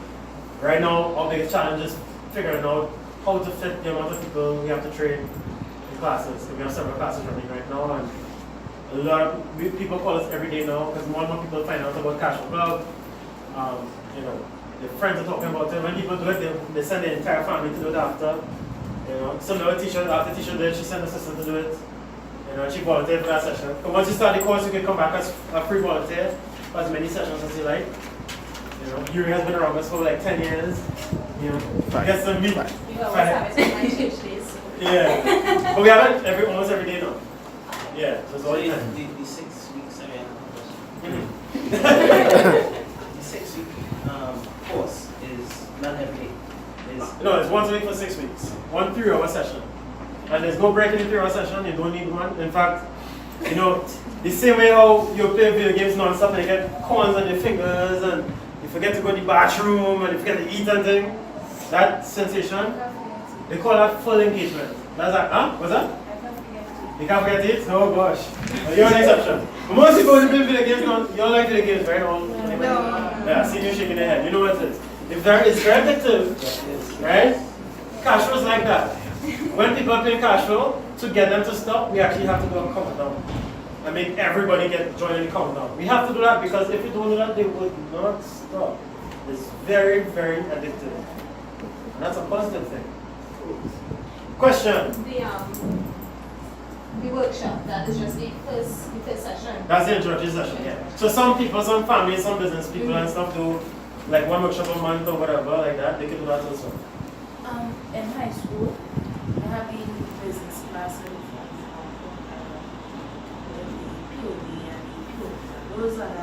Right now, our biggest challenge is figuring out how to fit the amount of people we have to train in classes. We have several classes running right now, and a lot of people call us every day now because more and more people find out about Cash Flow Club. You know, their friends are talking about it. When people do it, they send their entire family to do it after. You know, some other teacher, after teacher did, she sent her sister to do it. You know, she volunteered for that session. But once you start the course, you can come back as a free volunteer for as many sessions as you like. You know, Yuri has been around us for like 10 years. You know, get some meat. We always have it on my church days. Yeah, but we have it almost every day now. Yeah, so it's all So the time. the 6 weeks, I mean, Mhm. the 6 week course is not every day. No, it's once a week for 6 weeks. 1 3-hour session. And there's no break in the 3-hour session, you don't need one. In fact, you know, the same way how you play video games non-stop and you get corns on your fingers and you forget to go to the bathroom and you forget to eat and thing, that sensation, they call that full engagement. That's like, huh? What's that? You can't forget it? Oh gosh. You're an exception. But most people who play video games, you don't like video games, right? Yeah, see you shaking your head. You know what it is. It's very addictive, right? Cash flow is like that. When people are playing cash flow, to get them to stop, we actually have to do a countdown and make everybody join in the countdown. We have to do that because if we don't do that, they would not stop. It's very, very addictive. And that's a positive thing. Question? The workshop, that is just the first session. That's the introductory session, yeah. So some people, some families, some business people and stuff do like one workshop a month or whatever, like that. They can do that also. In high school, I have been business classes, in the POD and the POD. Those are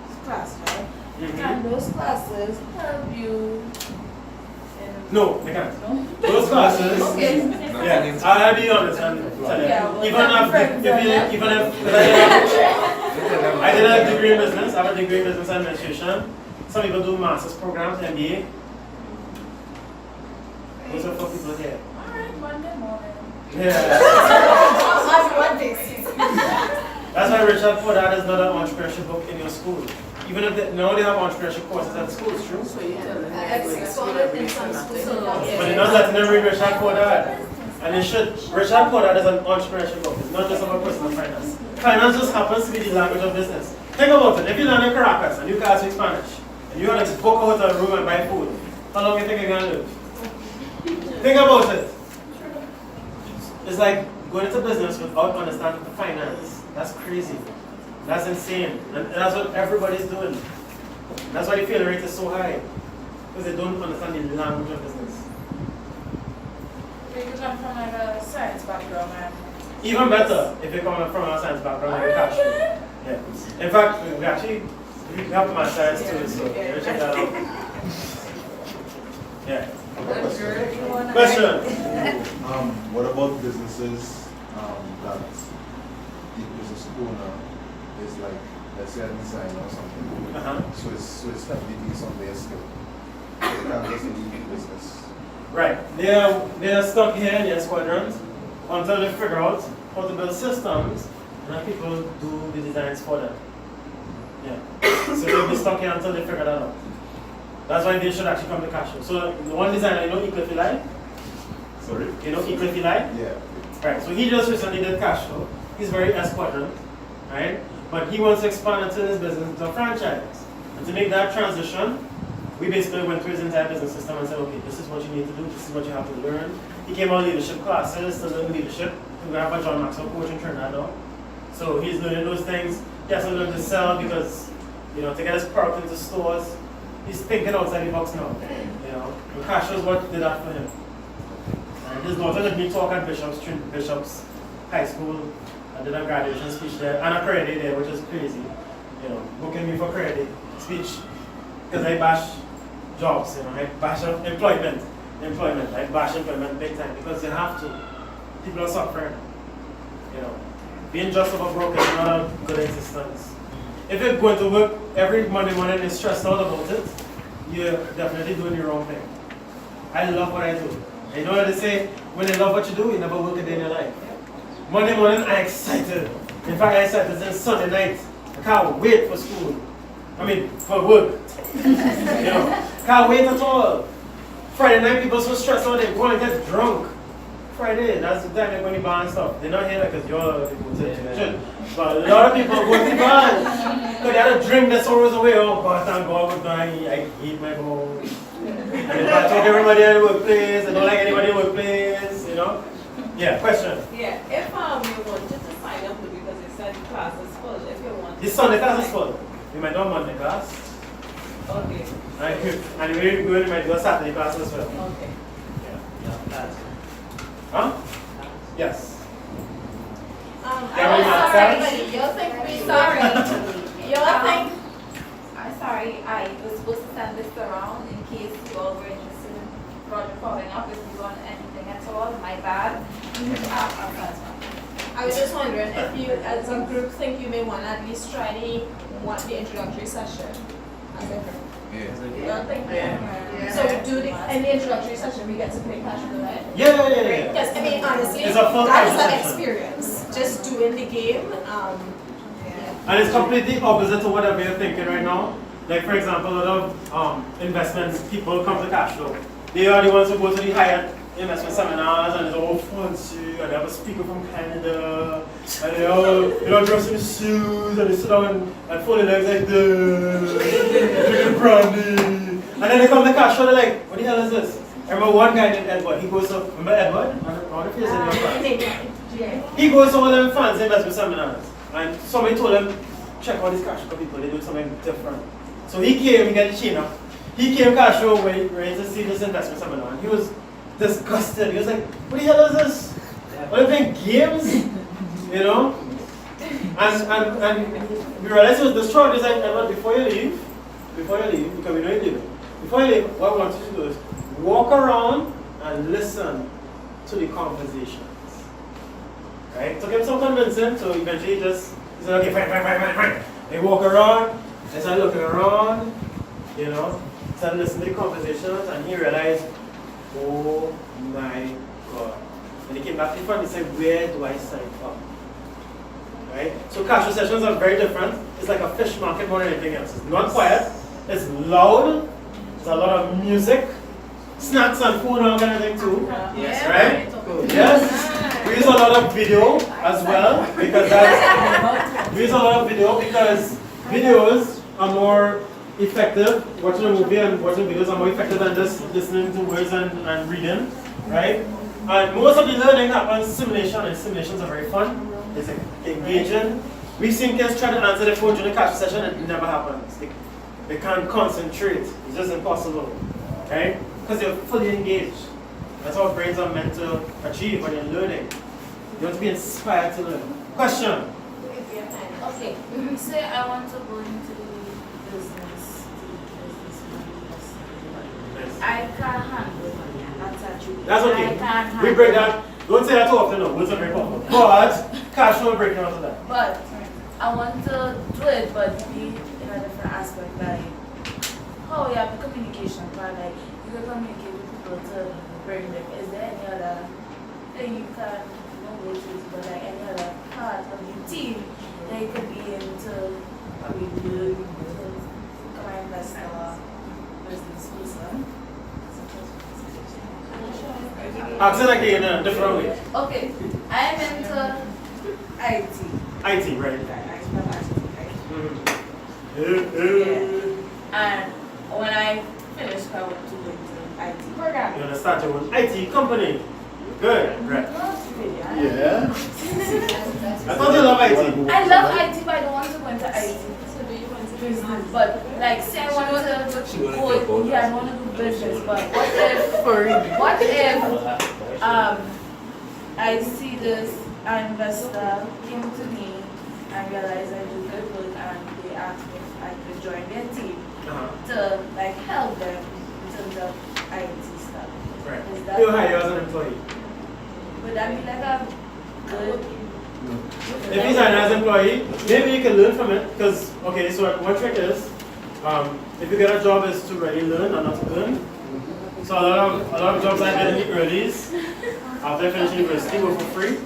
the classes, right? And those classes help you. No, they can't. No? Those classes, Okay. yeah, I'll be honest and tell you. Yeah, well, Even if I did a degree in business, I have a degree in business administration. Some people do master's programs, MBA. Those are for people here. Alright, Monday morning. Yeah. That's why Richard Poddard is not an entrepreneurship book in your school. Even if now they have entrepreneurship courses at schools, true? So you tell them. It's called in some schools. But they're not letting them read Richard Poddard. And they should. Richard Poddard is an entrepreneurship book. It's not just about personal finance. Finance just happens to be the language of business. Think about it. If you land in Caracas and you can't speak Spanish, and you want to book a hotel room and buy food, how long do you think you're going to live? Think about it. It's like going into business without understanding the finance. That's crazy. That's insane. And that's what everybody's doing. That's why the failure rate is so high. Because they don't understand the language of business. You could come from like a science background and Even better if you come from a science background like a cash flow. Yeah. In fact, we have my science too, so check that out. Yeah. Question? What about businesses that the business owner is like, let's say a designer or something, so it's technically some their skill. They can't just leave the business. Right. They are stuck here in their squadrons until they figure out how to build systems and then people do the designs for them. Yeah. So they'll be stuck here until they figure that out. That's why they should actually come to cash flow. So the one designer, you know Eclify? Sorry? You know Eclify? Yeah. Right. So he just recently did cash flow. He's very S-quadrant, right? But he wants to expand into his business into a franchise. And to make that transition, we basically went through his entire business system and said, okay, this is what you need to do, this is what you have to learn. He came on leadership classes to learn leadership. We have a John Maxwell coach in Trinidad now. So he's learning those things. He has to learn to sell because, you know, to get his product into stores, he's thinking outside the box now. You know, and cash was what did that for him. And his daughter let me talk at Bishop's High School. I did a graduation speech there and a career day there, which is crazy. You know, booking me for career day speech because I bash jobs, you know, I bash employment, I bash employment big time because you have to. People are suffering. You know, being just over broke is not a good existence. If you're going to work every Monday morning and stressed out about it, you're definitely doing the wrong thing. I love what I do. And you know what they say? When you love what you do, you never work a day in your life. Monday morning, I'm excited. In fact, I'm excited since Sunday night. I can't wait for school. For work. You know, can't wait at all. Friday night, people so stressed out, they go and get drunk. Friday, that's the time they're going to bar and stuff. They're not here because you're people to church. But a lot of people go to the bar. Because they had a drink that sorrows away. Oh, God, thank God, we're dying. I hate my boss. And they talk to everybody at the workplace. They don't like anybody in the workplace, you know? Yeah, question. Yeah, if you wanted to sign up because you said class is full, if you want This Sunday class is full. You might do a Monday class. Okay. And if you're good, you might do a Saturday class as well. Okay. Yeah, that's Huh? Yes. You'll think we Sorry. You'll think. I'm sorry, I was supposed to send this around in case you all were interested in project following up. If you want anything at all, my bad. I was just wondering if you, as a group, think you may want to at least try the introductory session as a group. You don't think? So do in the introductory session we get to play cash flow, right? Yeah. Because I mean, honestly, It's a full that is an session. experience. Just doing the game. And it's completely opposite to whatever you're thinking right now. Like, for example, a lot of investments people come to cash flow. They are the ones who go to the higher investment seminars and it's all fancy and they have a speaker from Canada and they all dress in suits and they sit down and fold their legs like this, drinking brandy. And then they come to cash flow, they're like, what the hell is this? I remember one guy named Edward, he goes to, remember Edward? I wonder if he's in your class. He goes to all them fancy investment seminars and somebody told him, check out these cash flow people, they do something different. So he came, he got the chain up. He came cash flow ready to see this investment seminar and he was disgusted. He was like, what the hell is this? What are they playing games? You know? And we realized he was distraught. He's like, Edward, before you leave, because we know you're leaving, before you leave, what I want you to do is walk around and listen to the conversations. Right? Took him some convincing, so eventually he said, okay, fine. They walk around, they start looking around, you know, start listening to the conversations, and he realized, oh my God. And he came back to the front and said, where do I sign up? Right? So cash flow sessions are very different. It's like a fish market more than anything else. It's not quiet, it's loud, there's a lot of music, snacks and food and all kind of thing too. Yes. Right? Yes. We use a lot of video as well because videos are more effective. Watching a movie and watching videos are more effective than just listening to words and reading, right? And most of the learning happens simulation, and simulations are very fun. It's engaging. We've seen kids try to answer their phone during the cash session and it never happens. They can't concentrate. It's just impossible, right? Because they're fully engaged. That's what brains are meant to achieve when you're learning. You want to be inspired to learn. Question? Okay, say I want to go into business. I can't handle money. That's okay. I can't handle We break that. Don't say that too often, no. Words are very powerful. But cash flow breaking out of that. But I want to do it, but be in a different aspect. Like, how you have the communication part. Like, you can communicate with people to bring them. Is there any other thing you can go to, but like any other part of the team that you could be into? I mean, you come and invest in a business person. Ask it again in a different way. Okay, I am into IT. IT, right? And when I finish, I want to go into IT program. You're going to start your own IT company. Good, right? Yeah. I thought you love IT. I love IT, but I don't want to go into IT. Business, but like say I want to go, yeah, I want to do business, but what if I see this investor came to me and realized I do good work and they asked me if I could join their team to like help them in terms of IT stuff. Right. Is that, You hire you as an employee. would that be like a good? If he's an as employee, maybe you can learn from it. Because, okay, so one trick is, if you get a job is to really learn and not to earn. So a lot of jobs I did in the earlies, after I finished university, were for free.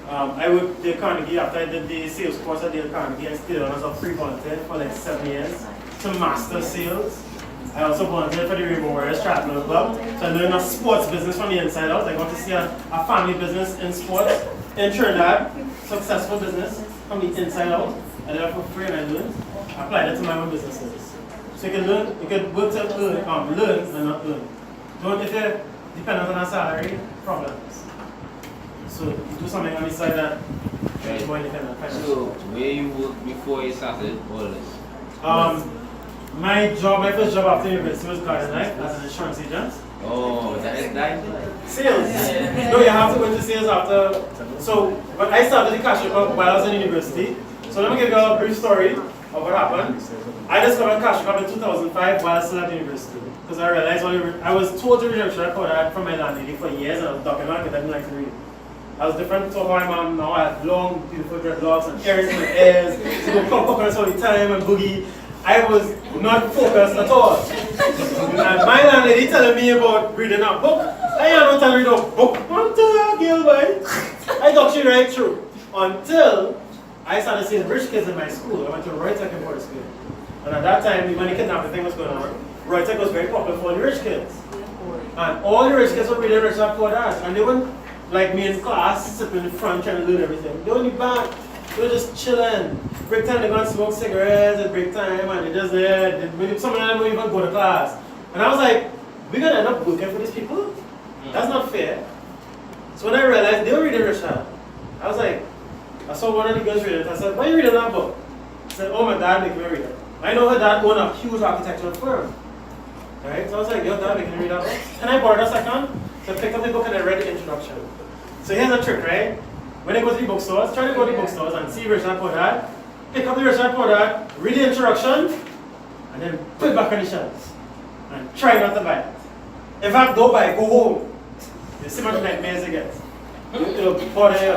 I worked at Carnegie after I did the sales course. I did at Carnegie. I stayed on as a free volunteer for like 7 years to master sales. I also volunteered for the Rainbow Warriors Triathlon Club. So I learned a sports business from the inside out. I got to see a family business in sports in Trinidad, successful business from the inside out. I did it for free and I learned. I applied it to my own businesses. So you can learn, you can work to learn and not learn. Don't, if you're dependent on a salary, problems. So you do something on the side that is more independent. So where you worked before you started all this? My first job after university was Garden Life as an insurance agent. Oh, that is that. Sales. No, you have to go into sales after. So when I started the cash account while I was in university. So let me give you a brief story of what happened. I discovered cash account in 2005 while I was still at university. Because I realized I was told to read a report from my landlady for years and I was talking about it, I didn't like to read. I was different to how I am now. I have long, beautiful dreadlocks and earrings in my ears. So go pop coconuts all the time and boogie. I was not focused at all. And my landlady telling me about reading a book. I don't tell her to read a book. What the girl, boy? I thought she right through. Until I started seeing rich kids in my school. I went to Roy Tech in Port School. And at that time, when the kidnapping thing was going on, Roy Tech was very popular for the rich kids. And all the rich kids were reading Rich Dad Poor Dad. And they weren't like me in class, sitting in the front trying to learn everything. They were in the back. They were just chilling. Break time, they're going to smoke cigarettes at break time, and they're just there. Some of them don't even go to class. And I was like, we're going to end up working for these people? That's not fair. So when I realized they were reading Rich Dad, I was like, I saw one of the girls reading it. I said, why are you reading that book? I said, oh, my dad made me read it. I know her dad owned a huge architectural firm. Right? So I was like, your dad making me read that book? Can I borrow a second? So I picked up the book and I read the introduction. So here's a trick, right? When I go to the bookstores, try to go to the bookstores and see Rich Dad Poor Dad, pick up the Rich Dad Poor Dad, read the introduction, and then put it back on the shelves. And try not to buy it. In fact, don't buy it, go home. You see much nightmares you get. It'll bother you.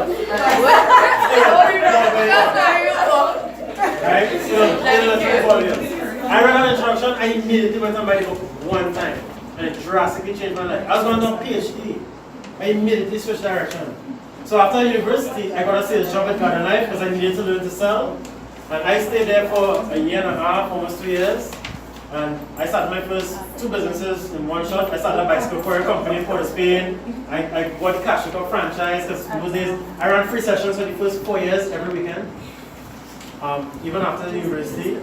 Right? It'll bother you. I read an introduction, I immediately went and buy the book one time. And it drastically changed my life. I was going to do a PhD. I immediately switched direction. So after university, I got a sales job at Garden Life because I needed to learn to sell. And I stayed there for a year and a half, almost 2 years. And I started my first 2 businesses in one shot. I started a bicycle courier company in Port of Spain. I bought the Cash Account franchise because those days I ran free sessions for the first 4 years every weekend. Even after the university.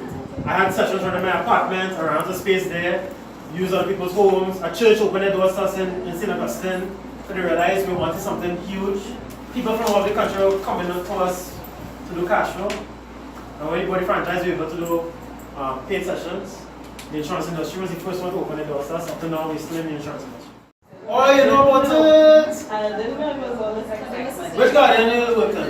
I had sessions around my apartment, around the space there, use other people's homes. A church opened their doors to us in St. Augustine. So they realized we wanted something huge. People from all over the country were coming to us to do cash flow. And when we bought the franchise, we were able to do paid sessions. The insurance industry was the first one to open the doors to us. Up to now, we're still in the insurance industry. Oh, you know about it? I didn't know it was all this excitement. Which garden you worked in?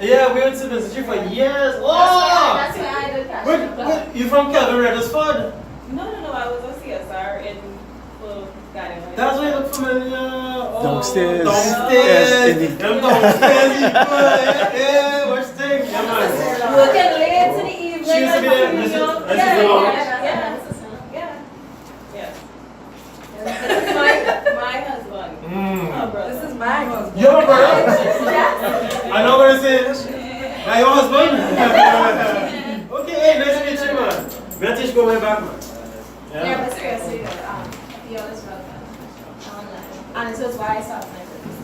Yeah, we were in citizenship for years. Oh! That's why I did cash. You from Kelvin Reddersford? No, I was a CSR in Garden. That's why you look familiar. Oh, Downstairs. Downstairs. Them downstairs people. Yeah, what's the thing? Yeah, man. Working late in the evening. She used to be there. This is Yes. This is my husband. Oh, brother. This is my husband. Your brother? I know what it is. Now your husband? Okay, hey, nice to meet you, man. British go way back, man. Yeah, but seriously, you're always welcome. And this is why I started my business.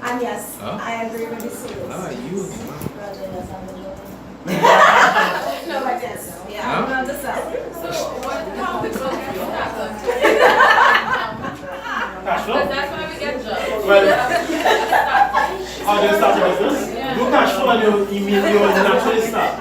And yes, I agree with the sales. No, but yes. Yeah, I'm not the sell. So how we Cash flow? that's why we get jobs. Well, how do you start a business? Do cash flow and you naturally start.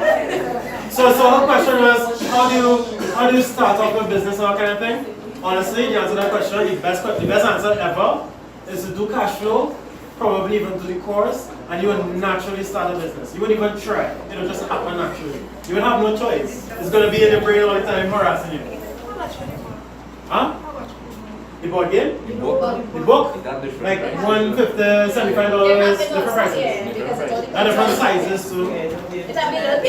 So her question was, how do you start off a business or that kind of thing? Honestly, the answer to that question, the best answer ever is to do cash flow, probably even do the course, and you will naturally start a business. You won't even try. It'll just happen naturally. You will have no choice. It's going to be in your brain all the time harassing you. Huh? The board game? The book? The book? Is that different? Like $150, $75, different prices. Yeah, because it all And different sizes too. It's a little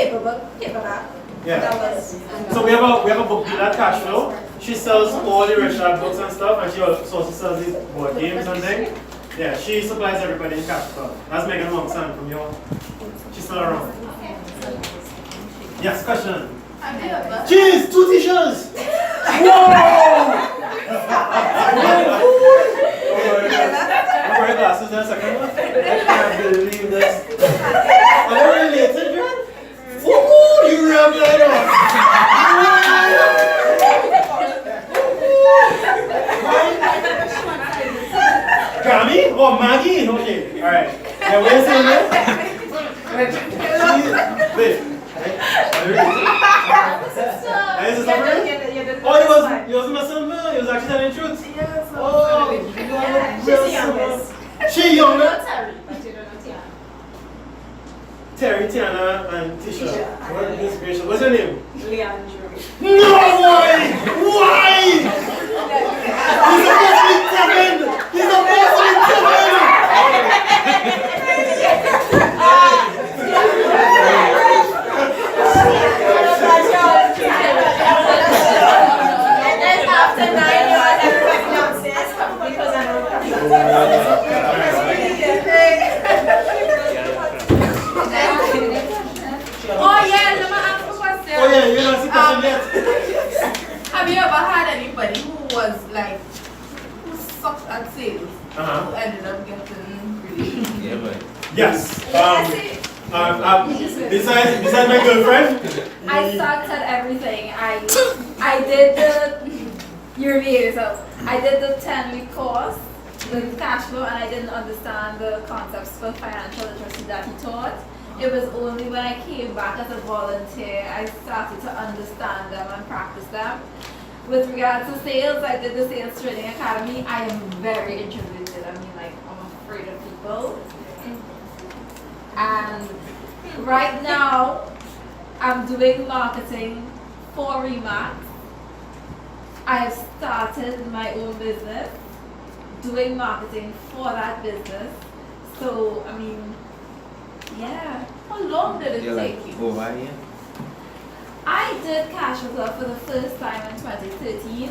paperback. Yeah. That was, So we have a book dealer at Cash Flow. She sells all the Rich Dad books and stuff, and she also sells these board games and things. Yeah, she supplies everybody in Cash Flow. That's Megan Wongsan from your. She's still around. Yes, question. Have you ever? Jeez, 2 t-shirts! Whoa! I'm wearing glasses there a second. I can't believe this. Are you related, John? Woo! You rubbed that off. Grammy? Oh, Maggie? Okay, alright. Yeah, where's the name? Wait. Are you related? Is this number? Oh, he was messing with me. He was actually telling the truth. Yes. Oh, She's the youngest. She younger. Not Terry, but you don't know Tiana. Terry, Tiana, and Tisha. What is gracious? What's your name? Leandro. No boy! Why? He's supposed to be Kevin! He's supposed to be Kevin! And then after 9 years, everybody downstairs because I know. Oh yeah, let me ask a question. Oh yeah, you don't see question yet. Have you ever had anybody who was like, who sucked at sales, who ended up getting really? Yeah, but Yes. Besides my girlfriend. I sucked at everything. I did the Yuri, so I did the 10-week course with cash flow, and I didn't understand the concepts for financial literacy that he taught. It was only when I came back as a volunteer I started to understand them and practice them. With regards to sales, I did the Sales Training Academy. I am very introverted. I mean, like, I'm afraid of people. And right now, I'm doing marketing for Remax. I have started my own business, doing marketing for that business. So, I mean, yeah. How long did it you're take like you? over here. I did Cash Club for the first time in 2013.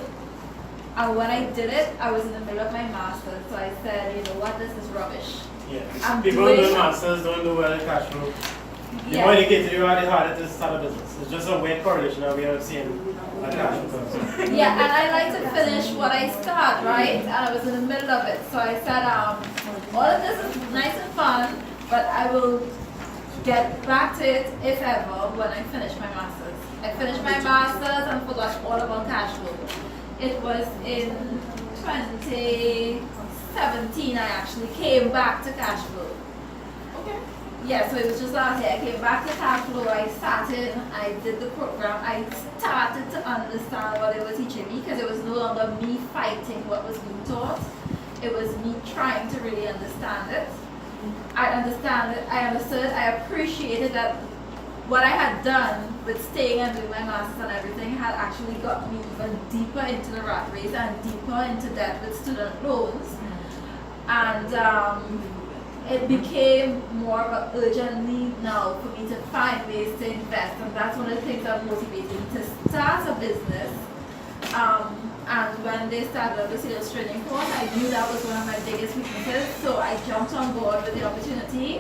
And when I did it, I was in the middle of my master's. So I said, you know what, this is rubbish. Yeah. I'm People doing- who do masters don't do well in cash flow. The Yeah. more educated you are, the harder it is to start a business. It's just a weird correlation that we have seen at cash flow. Yeah, and I like to finish what I start, right? And I was in the middle of it. So I said, all of this is nice and fun, but I will get back to it, if ever, when I finish my master's. I finished my master's and forgot all about cash flow. It was in 2017 I actually came back to cash flow. Okay. Yeah, so it was just last year. I came back to cash flow, I started, I did the program, I started to understand what they were teaching me because it was no longer me fighting what was being taught. It was me trying to really understand it. I understand it, I understood, I appreciated that what I had done with staying and doing my masters and everything had actually got me even deeper into the rat race and deeper into debt with student loans. And it became more of an urgent need now for me to find ways to invest, and that's one of the things that motivated me to start a business. And when they started the sales training course, I knew that was one of my biggest weaknesses, so I jumped on board with the opportunity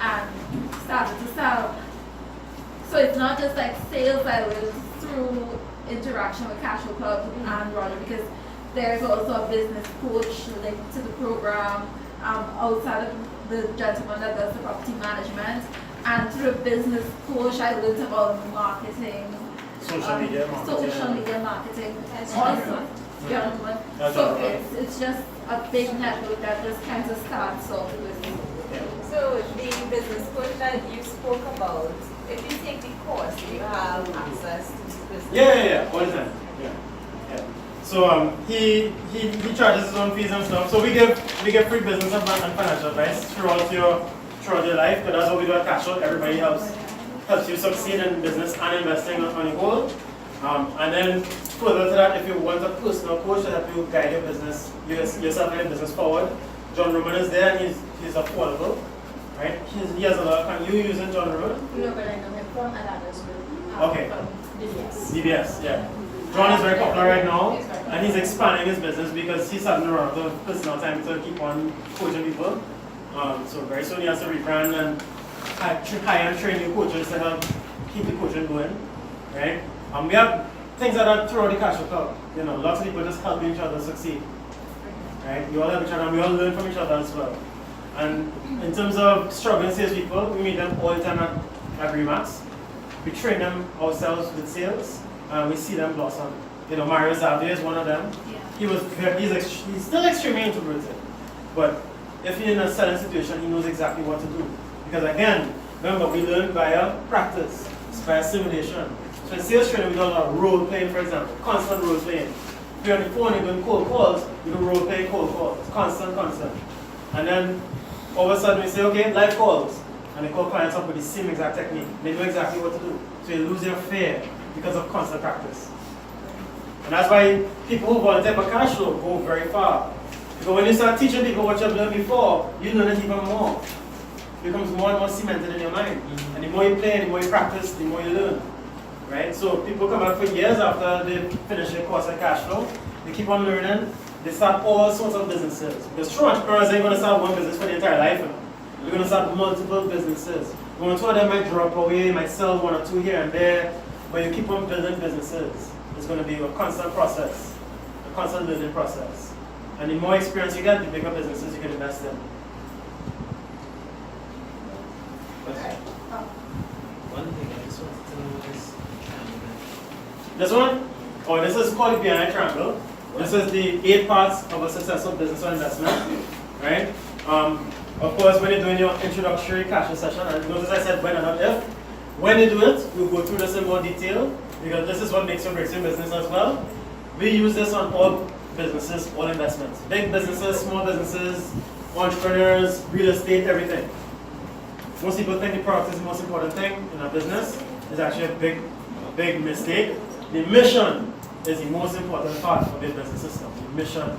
and started to sell. So it's not just like sales I learned through interaction with Cash Flow Club and Roger, because there's also a business coach linked to the program outside of the gentleman that does the property management. And through a business coach, I learned about marketing, Social media marketing. social media marketing, also. Gentlemen. So it's just a big network that just kind of starts off with. So the business coach that you spoke about, if you take the course, do you have access to business? Yeah, all the time. Yeah. So he charges his own fees and stuff. So we give free business and financial advice throughout your life. Because that's what we do at Cash Flow. Everybody helps you succeed in business and investing on your goal. And then further to that, if you want a personal coach to help you guide your business, yourself and your business forward, John Roman is there, and he's affordable, right? He has a lot of. Can you use it, John Roman? No, but I know him from another school. Okay. From DBS. DBS, yeah. John is very popular right now, and he's expanding his business because he's having a lot of personal time to keep on coaching people. So very soon he has to rebrand and hire and train new coaches to help keep the coaching going. right? We have things that are throughout the cash flow club. You know, lots of people just helping each other succeed, right? We all help each other, and we all learn from each other as well. And in terms of struggling salespeople, we meet them all the time at Remax. We train them ourselves with sales, and we see them blossom. You know, Mario Xavier is one of them. Yeah. He's still extremely introverted, but if you're in a certain situation, he knows exactly what to do. Because again, remember, we learn via practice, via simulation. So in sales training, we do a lot of role playing, for example, constant role playing. If you're on the phone and doing cold calls, we do role playing cold calls, constant. And then all of a sudden we say, okay, live calls. And they call clients up with the same exact technique. They know exactly what to do. So you lose your fear because of constant practice. And that's why people who volunteer for cash flow go very far. Because when you start teaching people what you've learned before, you learn it even more. It becomes more and more cemented in your mind. And the more you play, the more you practice, the more you learn. Right? So people come back for years after they finish their course in cash flow. They keep on learning. They start all sorts of businesses. Because true entrepreneurs ain't going to start one business for the entire life. They're going to start multiple businesses. One or two of them might drop away, might sell one or two here and there, but you keep on building businesses. It's going to be a constant process, a constant learning process. And the more experience you get, the bigger businesses you can invest in. One thing I just wanted to know is This one? Oh, this is called the BNI Triangle. This is the 8 parts of a successful business or investment, right? Of course, when you're doing your introductory cash flow session, and notice I said when and not if. When you do it, we'll go through this in more detail, because this is what makes or breaks your business as well. We use this on all businesses, all investments. Big businesses, small businesses, entrepreneurs, real estate, everything. Most people think the product is the most important thing in a business. It's actually a big mistake. The mission is the most important part of the business system. The mission,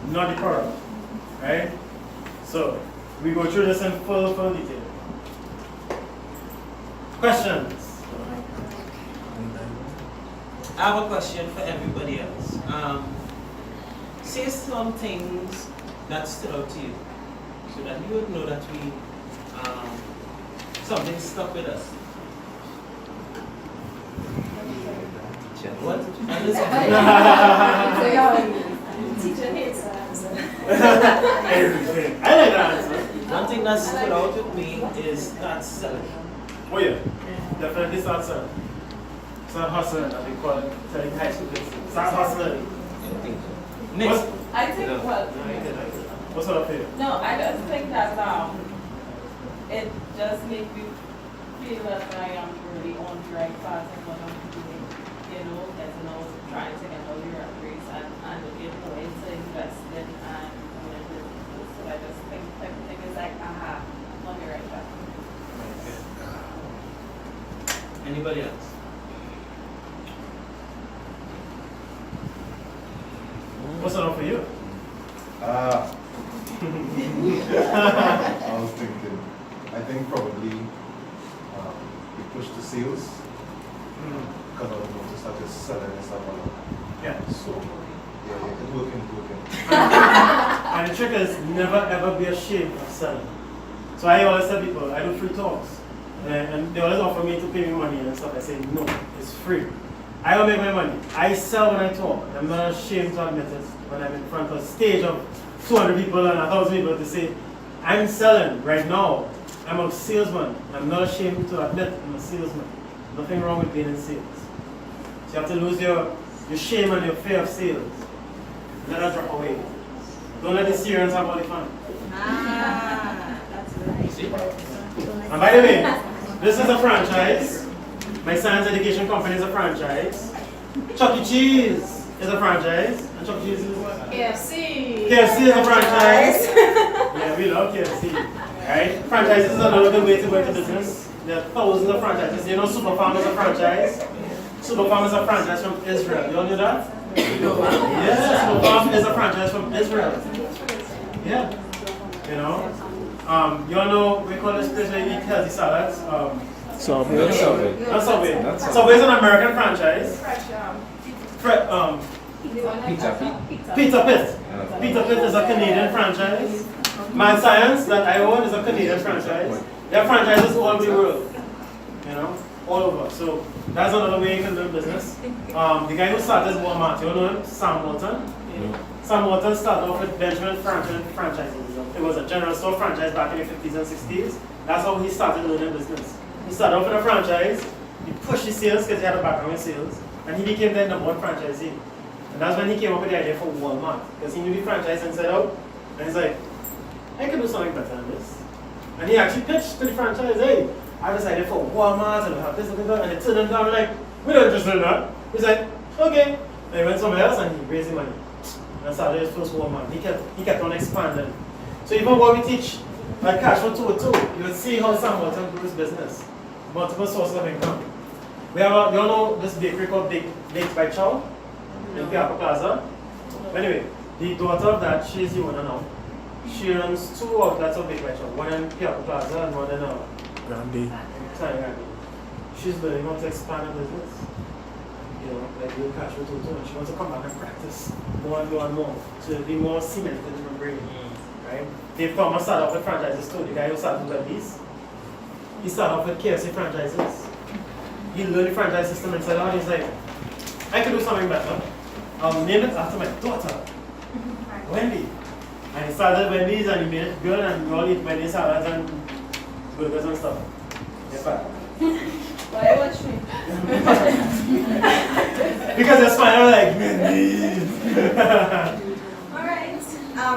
not the product, right? So, we go through this in full detail. Questions? I have a question for everybody else. Say some things that stood out to you, so that you would know that we something stuck with us. What? Teacher hates that answer. Everything. I like that answer. One thing that stood out with me is that selling. Oh yeah, definitely start selling. Start hustling, as they call it, selling high school kids. Start hustling. Next. I think, well, What's up here? no, I just think that it just makes me feel that I am really on the right path in what I'm doing. You know, getting out, trying to get out of the rat race and looking for ways to invest in and doing businesses. So I just think everything is like, aha, I'm on the right path. Anybody else? What's up for you? I was thinking, I think probably we push the sales because I noticed that you're selling and stuff like that. Yeah. So, yeah, it's working. And the trick is never ever be ashamed of selling. So I always tell people, I do free talks. And they always offer me to pay me money and stuff. I say, no, it's free. I don't make my money. I sell when I talk. I'm not ashamed to admit it when I'm in front of a stage of 200 people and 1,000 people to say, I'm selling right now. I'm a salesman. I'm not ashamed to admit I'm a salesman. Nothing wrong with being in sales. So you have to lose your shame and your fear of sales. Let that drop away. Don't let the Syrians have all the fun. That's right. And by the way, this is a franchise. My son's education company is a franchise. Chuck E. Cheese is a franchise. And Chuck E. Cheese is what? KFC. KFC is a franchise. Yeah, we love KFC. Right? Franchises is another good way to go into business. There are thousands of franchises. You know Superfarm is a franchise. Superfarm is a franchise from Israel. You all knew that? Yes, Superfarm is a franchise from Israel. Yeah. You know? You all know, we call this place where you eat healthy salads. Subway. Not Subway. Subway is an American franchise. Pizza Pit. Pizza Pit is a Canadian franchise. Mad Science that I own is a Canadian franchise. There are franchises all over the world. You know? all over. So that's another way you can learn business. The guy who started Walmart, you know him? Sam Walton. Sam Walton started off with Benjamin Franklin franchises. It was a general store franchise back in the 50s and 60s. That's how he started learning business. He started off with a franchise, he pushed his sales because he had a background in sales, and he became the number one franchisee. And that's when he came up with the idea for Walmart, because he knew the franchise inside out, and he's like, I can do something better than this. And he actually pitched to the franchise, hey, I have this idea for Walmart, and we have this and that, and they turned him down like, we're not interested in that. He's like, okay. And he went somewhere else and he raised the money. And started his first Walmart. He kept on expanding. So even what we teach at Cash for 202, you will see how Sam Walton grew his business. Multiple sources of income. We have you all know this bakery called Baked by Chow in Piapa Plaza. Anyway, the daughter of that, she's the owner now. She runs 2 outlets of Baked by Chow, one in Piapa Plaza and one in Grande. She's learning how to expand her business. You know, like doing Cash for 202, and she wants to come back and practice more and more and more. So it'll be more cemented in her brain. Right? Dave Thomas started off with franchises too. The guy who started with Wendy's, he started off with KFC franchises. He learned the franchise system inside out. He's like, I can do something better. I'll name it after my daughter, Wendy. And he started Wendy's and he made it good, and we all eat Wendy's salads and burgers and stuff. Yes, sir. Why watch me? Because it's fine. I'm like Wendy's.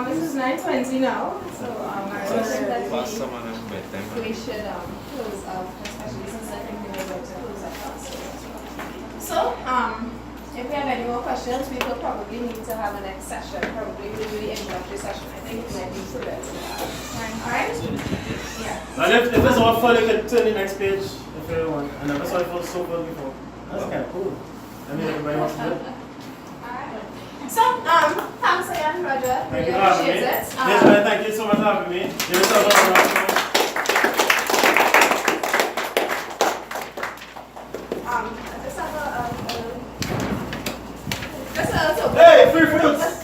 This is 9:20 now, so I think that Pass some of them bedtime. we should close up, especially since I think we're about to close up fast. So, if we have any more questions, we will probably need to have a next session, probably we'll do the introductory session. I think it might be prudent. Alright? Yeah. And if it's all fun, you can turn the next page if you want. I never saw it feel so good before. That's kind of cool. I mean, everybody wants to do it. So, thanks again, Roger. Thank Really you for having me. appreciate it. Yes, man, thank you so much for having me. Give yourself a round of applause. I just have a Hey, free fruits!